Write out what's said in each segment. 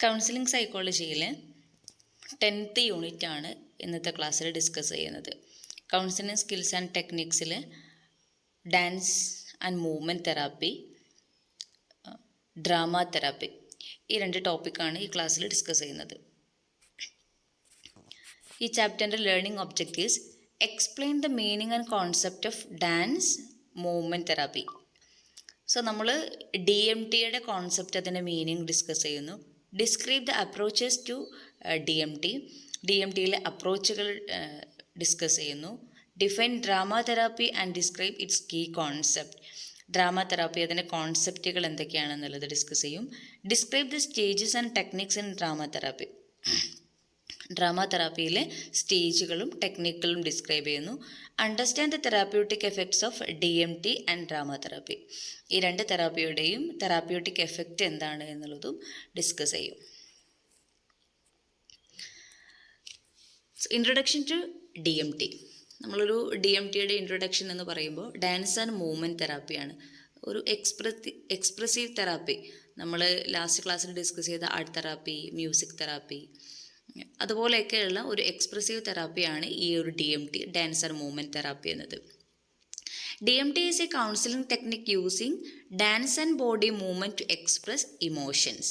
Counselling സൈക്കോളജിയിൽ 10th യൂണിറ്റാണ് ഇന്നത്തെ ക്ലാസ്സിൽ ഡിസ്കസ് ചെയ്യുന്നത്. കൗൺസിലിംഗ് സ്കിൽസ് ആൻഡ് ടെക്നിക്സിൽ dance and movement therapy, drama therapy, ഈ 2 ടോപ്പിക്കാണ് ഈ ക്ലാസ്സിൽ ഡിസ്കസ് ചെയ്യുന്നത്. ഈ ചാപ്റ്ററിൻ്റെ learning objectives: explain the meaning and concept of dance movement therapy. So നമ്മൾ DMTയുടെ കോൺസെപ്റ്റ്, അതിൻ്റെ മീനിങ് ഡിസ്കസ് ചെയ്യുന്നു. ഡിസ്ക്രൈബ് ദ അപ്രോച്ചസ് ടു DMTയിലെ അപ്രോച്ചുകൾ ഡിസ്കസ് ചെയ്യുന്നു. Define drama therapy and describe its key concept. Drama therapy, അതിൻ്റെ കോൺസെപ്റ്റുകൾ എന്തൊക്കെയാണെന്നുള്ളത് ഡിസ്കസ് ചെയ്യും. Describe the stages and techniques in drama therapy. Drama തെറാപ്പിയിലെ സ്റ്റേജുകളും ടെക്നിക്കുകളും ഡിസ്ക്രൈബ് ചെയ്യുന്നു. Understand the therapeutic effects of DMT and drama therapy. ഈ 2 തെറാപ്പിയുടെയും തെറാപ്യൂട്ടിക് എഫക്റ്റ് എന്താണ് എന്നുള്ളതും ഡിസ്കസ് ചെയ്യും. Introduction to DMT. നമ്മളൊരു DMTയുടെ ഇൻട്രൊഡക്ഷൻ എന്ന് പറയുമ്പോൾ ഡാൻസ് ആൻഡ് മൂവ്മെൻറ്റ് തെറാപ്പിയാണ്. ഒരു എക്സ്പ്രസീവ് തെറാപ്പി. നമ്മൾ ലാസ്റ്റ് ക്ലാസ്സിൽ ഡിസ്കസ് ചെയ്ത ആർട്ട് തെറാപ്പി, മ്യൂസിക് തെറാപ്പി, അതുപോലെയൊക്കെയുള്ള ഒരു എക്സ്പ്രസീവ് തെറാപ്പിയാണ് ഈ ഒരു DMT, dance and movement therapy എന്നത്. DMT is a counselling technique using dance and body movement to express emotions.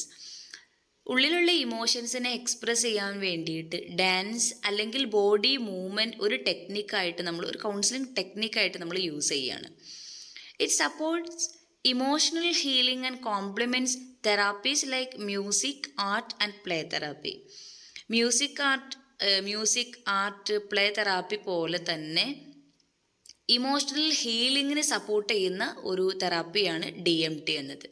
ഉള്ളിലുള്ള ഇമോഷൻസിനെ എക്സ്പ്രസ് ചെയ്യാൻ വേണ്ടിയിട്ട് ഡാൻസ് അല്ലെങ്കിൽ ബോഡി മൂവ്മെൻറ്റ് ഒരു ടെക്നിക്കായിട്ട് ഒരു കൗൺസിലിംഗ് ടെക്നിക്കായിട്ട് നമ്മൾ യൂസ് ചെയ്യുകയാണ്. It supports emotional healing and complements therapies like music, art and play therapy. Music, art, play therapy പോലെ തന്നെ ഇമോഷണൽ ഹീലിങ്ങിന് സപ്പോർട്ട് ചെയ്യുന്ന ഒരു തെറാപ്പിയാണ് DMT എന്നത്.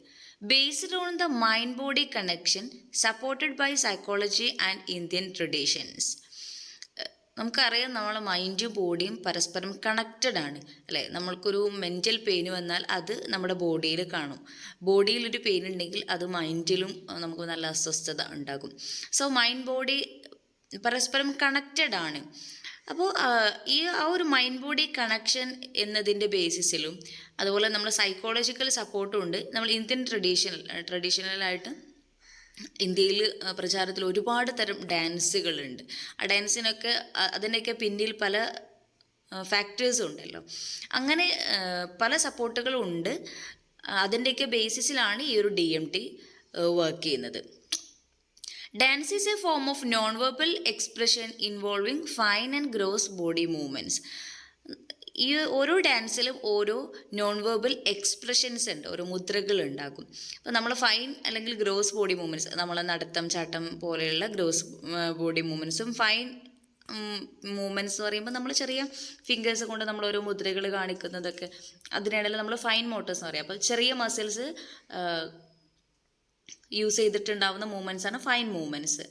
Based on the mind body connection, supported by psychology and Indian traditions. നമുക്കറിയാം, നമ്മളെ മൈൻഡും ബോഡിയും പരസ്പരം കണക്റ്റഡ് ആണ്, അല്ലേ? നമ്മൾക്കൊരു മെൻ്റൽ പെയിൻ വന്നാൽ അത് നമ്മുടെ ബോഡിയിൽ കാണും. ബോഡിയിലൊരു പെയിൻ ഉണ്ടെങ്കിൽ അത് മൈൻഡിലും നമുക്ക് നല്ല അസ്വസ്ഥത ഉണ്ടാകും. സോ മൈൻഡ് ബോഡി പരസ്പരം കണക്റ്റഡ് ആണ്. അപ്പോൾ ആ ഒരു മൈൻഡ് ബോഡി കണക്ഷൻ എന്നതിൻ്റെ ബേസിസിലും അതുപോലെ നമ്മൾ സൈക്കോളജിക്കൽ സപ്പോർട്ടും ഉണ്ട്. നമ്മൾ ഇന്ത്യൻ ട്രഡീഷണലായിട്ട് ഇന്ത്യയിൽ പ്രചാരത്തിൽ ഒരുപാട് തരം ഡാൻസുകളുണ്ട്. ആ ഡാൻസിനൊക്കെ അതിൻ്റെയൊക്കെ പിന്നിൽ പല ഫാക്ടേഴ്സും ഉണ്ടല്ലോ. അങ്ങനെ പല സപ്പോർട്ടുകളും ഉണ്ട്. അതിൻ്റെയൊക്കെ ബേസിസിലാണ് ഈ ഒരു DMT വർക്ക് ചെയ്യുന്നത്. Dance is A form of non verbal expression involving fine and gross body movements. ഈ ഓരോ ഡാൻസിലും ഓരോ നോൺ വെർബൽ എക്സ്പ്രഷൻസ് ഉണ്ട്, ഓരോ മുദ്രകൾ ഉണ്ടാകും. അപ്പോൾ നമ്മൾ ഫൈൻ അല്ലെങ്കിൽ ഗ്രോസ് ബോഡി മൂവ്മെൻറ്റ്സ്, നമ്മൾ നടത്തം, ചാട്ടം പോലെയുള്ള ഗ്രോസ് ബോഡി മൂവ്മെൻറ്റ്സും, ഫൈൻ മൂവ്മെൻറ്റ്സ് എന്ന് പറയുമ്പോൾ നമ്മൾ ചെറിയ ഫിംഗേഴ്സ് കൊണ്ട് നമ്മൾ ഓരോ മുദ്രകൾ കാണിക്കുന്നതൊക്കെ, അതിനിടയിൽ നമ്മൾ ഫൈൻ മോട്ടോഴ്സ് എന്ന് പറയും. അപ്പോൾ ചെറിയ മസിൽസ് യൂസ് ചെയ്തിട്ടുണ്ടാവുന്ന മൂവ്മെൻറ്റ്സ് ആണ് ഫൈൻ മൂവ്മെൻറ്റ്സ്.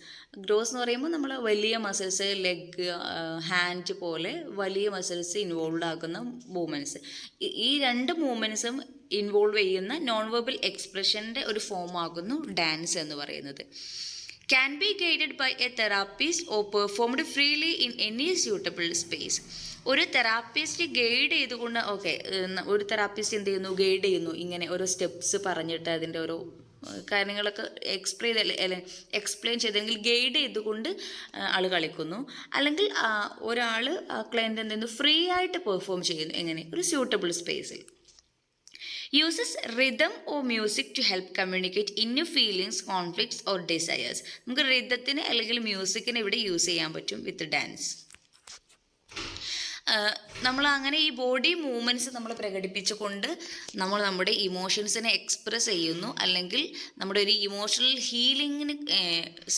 ഗ്രോസ് എന്ന് പറയുമ്പോൾ നമ്മൾ വലിയ മസിൽസ്, ലെഗ്, ഹാൻഡ് പോലെ വലിയ മസിൽസ് ഇൻവോൾവ് ആകുന്ന മൂവ്മെൻറ്റ്സ്. ഈ 2 മൂവ്മെൻറ്റ്സും ഇൻവോൾവ് ചെയ്യുന്ന നോൺ വെർബൽ എക്സ്പ്രഷൻ്റെ ഒരു ഫോം ആകുന്നു ഡാൻസ് എന്ന് പറയുന്നത്. Can be guided by a therapist or performed freely in any suitable space. ഒരു തെറാപ്പിസ്റ്റ് ഗൈഡ് ചെയ്തുകൊണ്ട്, ഒരു തെറാപ്പിസ്റ്റ് എന്ത് ചെയ്യുന്നു, ഗൈഡ് ചെയ്യുന്നു, ഇങ്ങനെ ഓരോ സ്റ്റെപ്സ് പറഞ്ഞിട്ട് അതിൻ്റെ ഓരോ കാര്യങ്ങളൊക്കെ എക്സ്പ്ലെയിൻ ചെയ്തെങ്കിൽ ഗൈഡ് ചെയ്തുകൊണ്ട് ആൾ കളിക്കുന്നു. അല്ലെങ്കിൽ ഒരാൾ ക്ലയൻറ്റ് എന്ത് ചെയ്യുന്നു, ഫ്രീ ആയിട്ട് പെർഫോം ചെയ്യുന്നു. എങ്ങനെ? ഒരു സ്യൂട്ടബിൾ സ്പേസിൽ. Uses rhythm or music to help communicate inner feelings, conflicts or desires. നമുക്ക് റിതത്തിന് അല്ലെങ്കിൽ മ്യൂസിക്കിനെ ഇവിടെ യൂസ് ചെയ്യാൻ പറ്റും വിത്ത് ഡാൻസ്. നമ്മൾ അങ്ങനെ ഈ ബോഡി മൂവ്മെൻറ്റ്സ് നമ്മൾ പ്രകടിപ്പിച്ചുകൊണ്ട് നമ്മൾ നമ്മുടെ ഇമോഷൻസിനെ എക്സ്പ്രസ് ചെയ്യുന്നു, അല്ലെങ്കിൽ നമ്മുടെ ഒരു ഇമോഷണൽ ഹീലിങ്ങിന്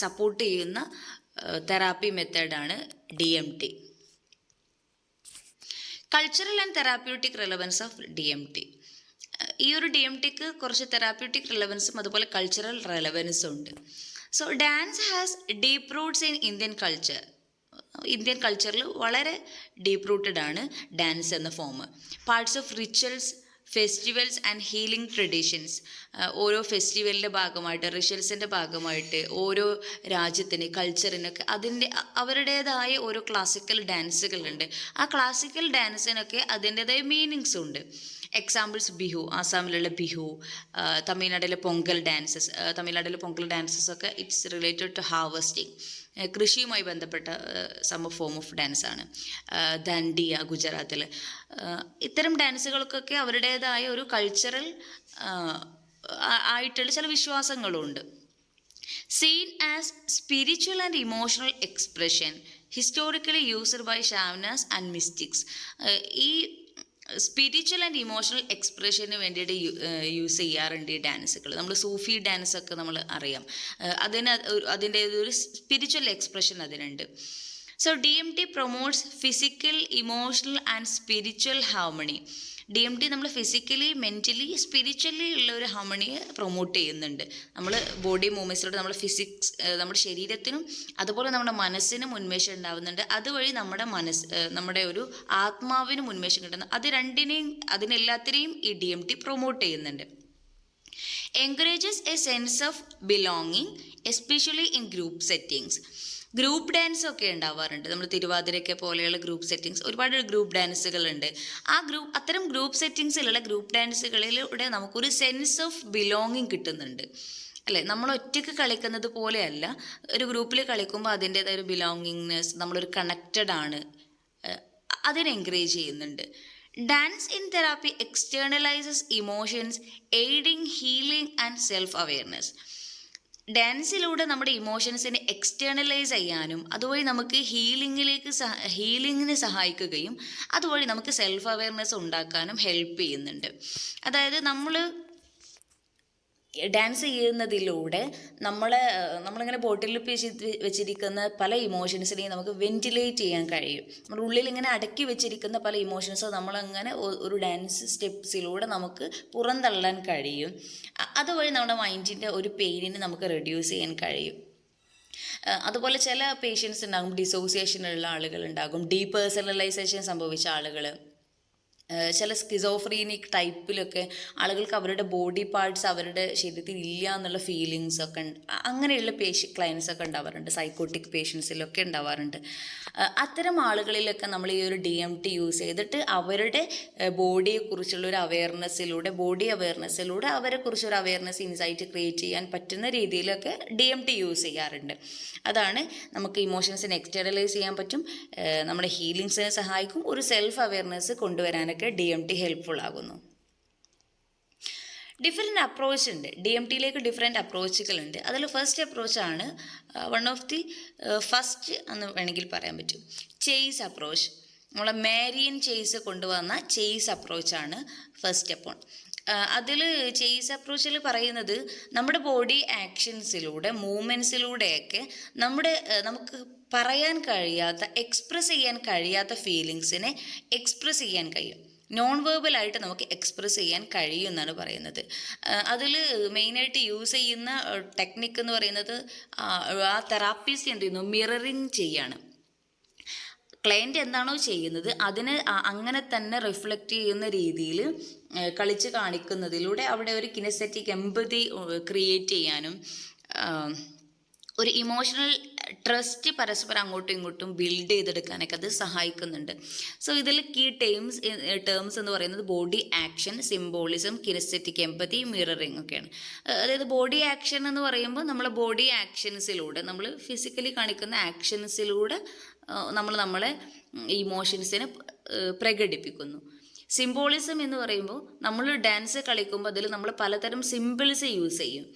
സപ്പോർട്ട് ചെയ്യുന്ന തെറാപ്പി മെത്തേഡാണ് DMT. Cultural and therapeutic relevance of DMT. ഈ ഒരു DMTക്ക് കുറച്ച് തെറാപ്യൂട്ടിക് റെലവൻസും അതുപോലെ കൾച്ചറൽ റെലവൻസും ഉണ്ട്. So dance has deep Roots in Indian culture. Indian കൾച്ചറിൽ വളരെ ഡീപ്പ് റൂട്ടഡ് ആണ് ഡാൻസ് എന്ന form. Parts of rituals, festivals and healing traditions. ഓരോ ഫെസ്റ്റിവലിൻ്റെ ഭാഗമായിട്ട്, റിച്വൽസിൻ്റെ ഭാഗമായിട്ട് ഓരോ രാജ്യത്തിന്, കൾച്ചറിനൊക്കെ അവരുടേതായ ഓരോ ക്ലാസിക്കൽ ഡാൻസുകളുണ്ട്. ആ ക്ലാസിക്കൽ ഡാൻസിനൊക്കെ അതിൻ്റേതായ മീനിങ്സ് ഉണ്ട്. എക്സാമ്പിൾസ് ബിഹു, ആസാമിലുള്ള ബിഹു, തമിഴ്നാട്ടിലെ പൊങ്കൽ ഡാൻസസ്. തമിഴ്നാട്ടിലെ പൊങ്കൽ ഡാൻസസ് ഒക്കെ ഇറ്റ്സ് റിലേറ്റഡ് ടു ഹാർവസ്റ്റിംഗ്, കൃഷിയുമായി ബന്ധപ്പെട്ട സം ഫോം ഓഫ് ഡാൻസാണ്. ദണ്ഡിയ ഗുജറാത്തിൽ. ഇത്തരം ഡാൻസുകൾക്കൊക്കെ അവരുടേതായ ഒരു കൾച്ചറൽ ആയിട്ടുള്ള ചില വിശ്വാസങ്ങളുണ്ട്. Seen as spiritual and emotional expression, historically used by shamans and mystics. ഈ സ്പിരിച്വൽ ആൻഡ് ഇമോഷണൽ എക്സ്പ്രഷന് വേണ്ടിയിട്ട് യൂസ് ചെയ്യാറുണ്ട് ഈ ഡാൻസുകൾ. നമ്മൾ സൂഫി ഡാൻസൊക്കെ നമ്മൾ അറിയാം, അതിൻ്റെ ഒരു സ്പിരിച്വൽ എക്സ്പ്രഷൻ അതിനുണ്ട്. So DMT promotes physical, emotional and spiritual harmony. DMT നമ്മൾ ഫിസിക്കലി, മെൻ്റലി, സ്പിരിച്വലി ഉള്ള ഒരു ഹാർമണിയെ പ്രൊമോട്ട് ചെയ്യുന്നുണ്ട്. നമ്മൾ ബോഡി മൂവ്മെൻറ്റ്സിലൂടെ നമ്മുടെ ഫിസിക്സ്, നമ്മുടെ ശരീരത്തിനും അതുപോലെ നമ്മുടെ മനസ്സിനും ഉന്മേഷം ഉണ്ടാകുന്നുണ്ട്. അതുവഴി നമ്മുടെ ഒരു ആത്മാവിനും ഉന്മേഷം കിട്ടുന്നു. അതിനെല്ലാത്തിനെയും ഈ DMT പ്രൊമോട്ട് ചെയ്യുന്നുണ്ട്. Encourages A sense of belonging, especially in group settings. Group dance ഒക്കെ ഉണ്ടാവാറുണ്ട്. നമ്മൾ തിരുവാതിരയ്ക്ക് പോലെയുള്ള ഗ്രൂപ്പ് സെറ്റിങ്സ്, ഒരുപാട് ഗ്രൂപ്പ് ഡാൻസുകളുണ്ട്. അത്തരം ഗ്രൂപ്പ് സെറ്റിങ്സിലുള്ള ഗ്രൂപ്പ് ഡാൻസുകളിലൂടെ നമുക്കൊരു സെൻസ് ഓഫ് ബിലോങ്ങിങ് കിട്ടുന്നുണ്ട്, അല്ലേ? നമ്മൾ ഒറ്റയ്ക്ക് കളിക്കുന്നത് പോലെയല്ല, ഒരു ഗ്രൂപ്പിൽ കളിക്കുമ്പോൾ അതിൻ്റേതായ ഒരു ബിലോങ്ങിങ്നെസ്, നമ്മളൊരു കണക്റ്റഡ് ആണ്, അതിനെ എൻകറേജ് ചെയ്യുന്നുണ്ട്. Dance in therapy externalises emotions, aiding healing and self awareness. ഡാൻസിലൂടെ നമ്മുടെ ഇമോഷൻസിനെ എക്സ്റ്റേണലൈസ് ചെയ്യാനും അതുവഴി നമുക്ക് ഹീലിങ്ങിന് സഹായിക്കുകയും അതുവഴി നമുക്ക് സെൽഫ് അവെയർനെസ് ഉണ്ടാക്കാനും ഹെൽപ്പ് ചെയ്യുന്നുണ്ട്. അതായത് നമ്മൾ ഡാൻസ് ചെയ്യുന്നതിലൂടെ നമ്മളിങ്ങനെ ബോട്ടിൽ വെച്ചിരിക്കുന്ന പല ഇമോഷൻസിനെയും നമുക്ക് വെന്റിലേറ്റ് ചെയ്യാൻ കഴിയും. നമ്മുടെ ഉള്ളിൽ ഇങ്ങനെ അടക്കി വെച്ചിരിക്കുന്ന പല ഇമോഷൻസ് നമ്മളങ്ങനെ ഒരു ഡാൻസ് സ്റ്റെപ്സിലൂടെ നമുക്ക് പുറന്തള്ളാൻ കഴിയും. അതുവഴി നമ്മുടെ മൈൻഡിൻ്റെ ഒരു പെയിനിനെ നമുക്ക് റെഡ്യൂസ് ചെയ്യാൻ കഴിയും. അതുപോലെ ചില പേഷ്യൻസ് ഉണ്ടാകും, ഡിസോസിയേഷനുള്ള ആളുകളുണ്ടാകും, ഡീപേഴ്സണലൈസേഷൻ സംഭവിച്ച ആളുകൾ, ചില സ്കിസോഫ്രീനിക് ടൈപ്പിലൊക്കെ ആളുകൾക്ക് അവരുടെ ബോഡി പാർട്സ് അവരുടെ ശരീരത്തിൽ ഇല്ല എന്നുള്ള ഫീലിങ്സ് ഒക്കെ അങ്ങനെയുള്ള ക്ലയൻസ് ഒക്കെ ഉണ്ടാവാറുണ്ട്. സൈക്കോട്ടിക് പേഷ്യൻസിലൊക്കെ ഉണ്ടാവാറുണ്ട്. അത്തരം ആളുകളിലൊക്കെ നമ്മൾ ഈ ഒരു DMT യൂസ് ചെയ്തിട്ട് അവരുടെ ബോഡിയെക്കുറിച്ചുള്ള ഒരു ബോഡി അവെയർനെസ്സിലൂടെ അവരെക്കുറിച്ചൊരു അവെയർനെസ്, ഇൻസൈറ്റ് ക്രിയേറ്റ് ചെയ്യാൻ പറ്റുന്ന രീതിയിലൊക്കെ DMT യൂസ് ചെയ്യാറുണ്ട്. അതാണ് നമുക്ക് ഇമോഷൻസിനെ എക്സ്റ്റേണലൈസ് ചെയ്യാൻ പറ്റും, നമ്മുടെ ഹീലിങ്സിനെ സഹായിക്കും, ഒരു സെൽഫ് അവെയർനെസ് കൊണ്ടുവരാനൊക്കെ DMT ഹെൽപ്ഫുൾ ആകുന്നു. ഡിഫറെൻറ്റ് അപ്രോച്ച് ഉണ്ട്, DMTയിലേക്ക് ഡിഫറെൻറ്റ് അപ്രോച്ചുകളുണ്ട്. അതിൽ ഫസ്റ്റ് അപ്രോച്ചാണ് ഫസ്റ്റ് എന്ന് വേണമെങ്കിൽ പറയാൻ പറ്റും, ചേസ് അപ്രോച്ച്. നമ്മളെ മാരിയൻ ചേസ് കൊണ്ടുവന്ന ചേസ് അപ്രോച്ചാണ് ഫസ്റ്റ് അപ്പോൺ. അതിൽ ചേസ് അപ്രോച്ചിൽ പറയുന്നത് നമ്മുടെ ബോഡി ആക്ഷൻസിലൂടെ, മൂവ്മെൻറ്റ്സിലൂടെയൊക്കെ നമുക്ക് പറയാൻ കഴിയാത്ത, എക്സ്പ്രസ് ചെയ്യാൻ കഴിയാത്ത ഫീലിങ്സിനെ എക്സ്പ്രസ് ചെയ്യാൻ കഴിയും. നോൺ വെർബലായിട്ട് നമുക്ക് എക്സ്പ്രസ് ചെയ്യാൻ കഴിയും എന്നാണ് പറയുന്നത്. അതിൽ മെയിനായിട്ട് യൂസ് ചെയ്യുന്ന ടെക്നിക്ക് എന്ന് പറയുന്നത് ആ തെറാപ്പിസ്റ്റ് എന്ത് ചെയ്യുന്നു, മിററിങ് ചെയ്യാണ്. ക്ലയൻറ്റ് എന്താണോ ചെയ്യുന്നത് അതിന് അങ്ങനെ തന്നെ റിഫ്ലക്റ്റ് ചെയ്യുന്ന രീതിയിൽ കളിച്ച് കാണിക്കുന്നതിലൂടെ അവിടെ ഒരു കിനസ്തെറ്റിക് എമ്പതി ക്രിയേറ്റ് ചെയ്യാനും ഒരു ഇമോഷണൽ ട്രസ്റ്റ് പരസ്പരം അങ്ങോട്ടും ഇങ്ങോട്ടും ബിൽഡ് ചെയ്തെടുക്കാനൊക്കെ അത് സഹായിക്കുന്നുണ്ട്. സോ ഇതിൽ കീ ടേംസ് എന്ന് പറയുന്നത് ബോഡി ആക്ഷൻ, സിംബോളിസം, കിനസ്തെറ്റിക് എമ്പതി, മിററിങ് ഒക്കെയാണ്. അതായത് ബോഡി ആക്ഷൻ എന്ന് പറയുമ്പോൾ നമ്മൾ ബോഡി ആക്ഷൻസിലൂടെ, നമ്മൾ ഫിസിക്കലി കാണിക്കുന്ന ആക്ഷൻസിലൂടെ നമ്മളെ ഇമോഷൻസിനെ പ്രകടിപ്പിക്കുന്നു. സിംബോളിസം എന്ന് പറയുമ്പോൾ നമ്മൾ ഡാൻസ് കളിക്കുമ്പോൾ അതിൽ നമ്മൾ പലതരം സിമ്പിൾസ് യൂസ് ചെയ്യും.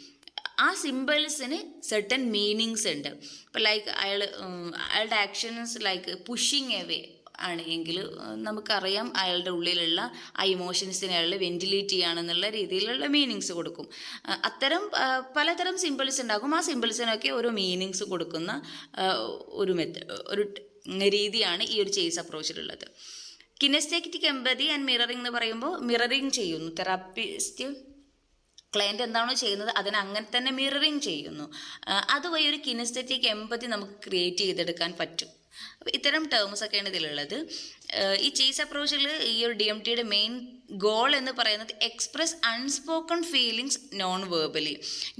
ആ സിമ്പിൾസിന് സെർട്ടൻ മീനിങ്സ് ഉണ്ട്. ഇപ്പോൾ ലൈക്ക് അയാളുടെ ആക്ഷൻസ് ലൈക്ക് പുഷിങ് എവേ ആണ് എങ്കിൽ നമുക്കറിയാം അയാളുടെ ഉള്ളിലുള്ള ആ ഇമോഷൻസിനെ അയാൾ വെന്റിലേറ്റ് ചെയ്യുകയാണെന്നുള്ള രീതിയിലുള്ള മീനിങ്സ് കൊടുക്കും. അത്തരം പലതരം സിമ്പിൾസ് ഉണ്ടാകും. ആ സിമ്പിൾസിനൊക്കെ ഓരോ മീനിങ്സ് കൊടുക്കുന്ന ഒരു രീതിയാണ് ഈ ഒരു ചേസ് അപ്രോച്ചിലുള്ളത്. കിനസ്തെറ്റിക് എമ്പതി ആൻഡ് മിററിംഗ് എന്ന് പറയുമ്പോൾ മിററിംഗ് ചെയ്യുന്നു തെറാപ്പിസ്റ്റ്. ക്ലയൻറ്റ് എന്താണോ ചെയ്യുന്നത് അതിനെ അങ്ങനെ തന്നെ മിററിങ് ചെയ്യുന്നു. അതുവഴി ഒരു കിനസ്തെറ്റിക് എമ്പതി നമുക്ക് ക്രിയേറ്റ് ചെയ്തെടുക്കാൻ പറ്റും. അപ്പോൾ ഇത്തരം ടേംസ് ഒക്കെയാണ് ഇതിലുള്ളത്. ഈ ചേസ് അപ്രോച്ചിൽ ഈ ഒരു DMTയുടെ മെയിൻ ഗോൾ എന്ന് പറയുന്നത് എക്സ്പ്രസ് അൺസ്പോക്കൺ ഫീലിങ്സ്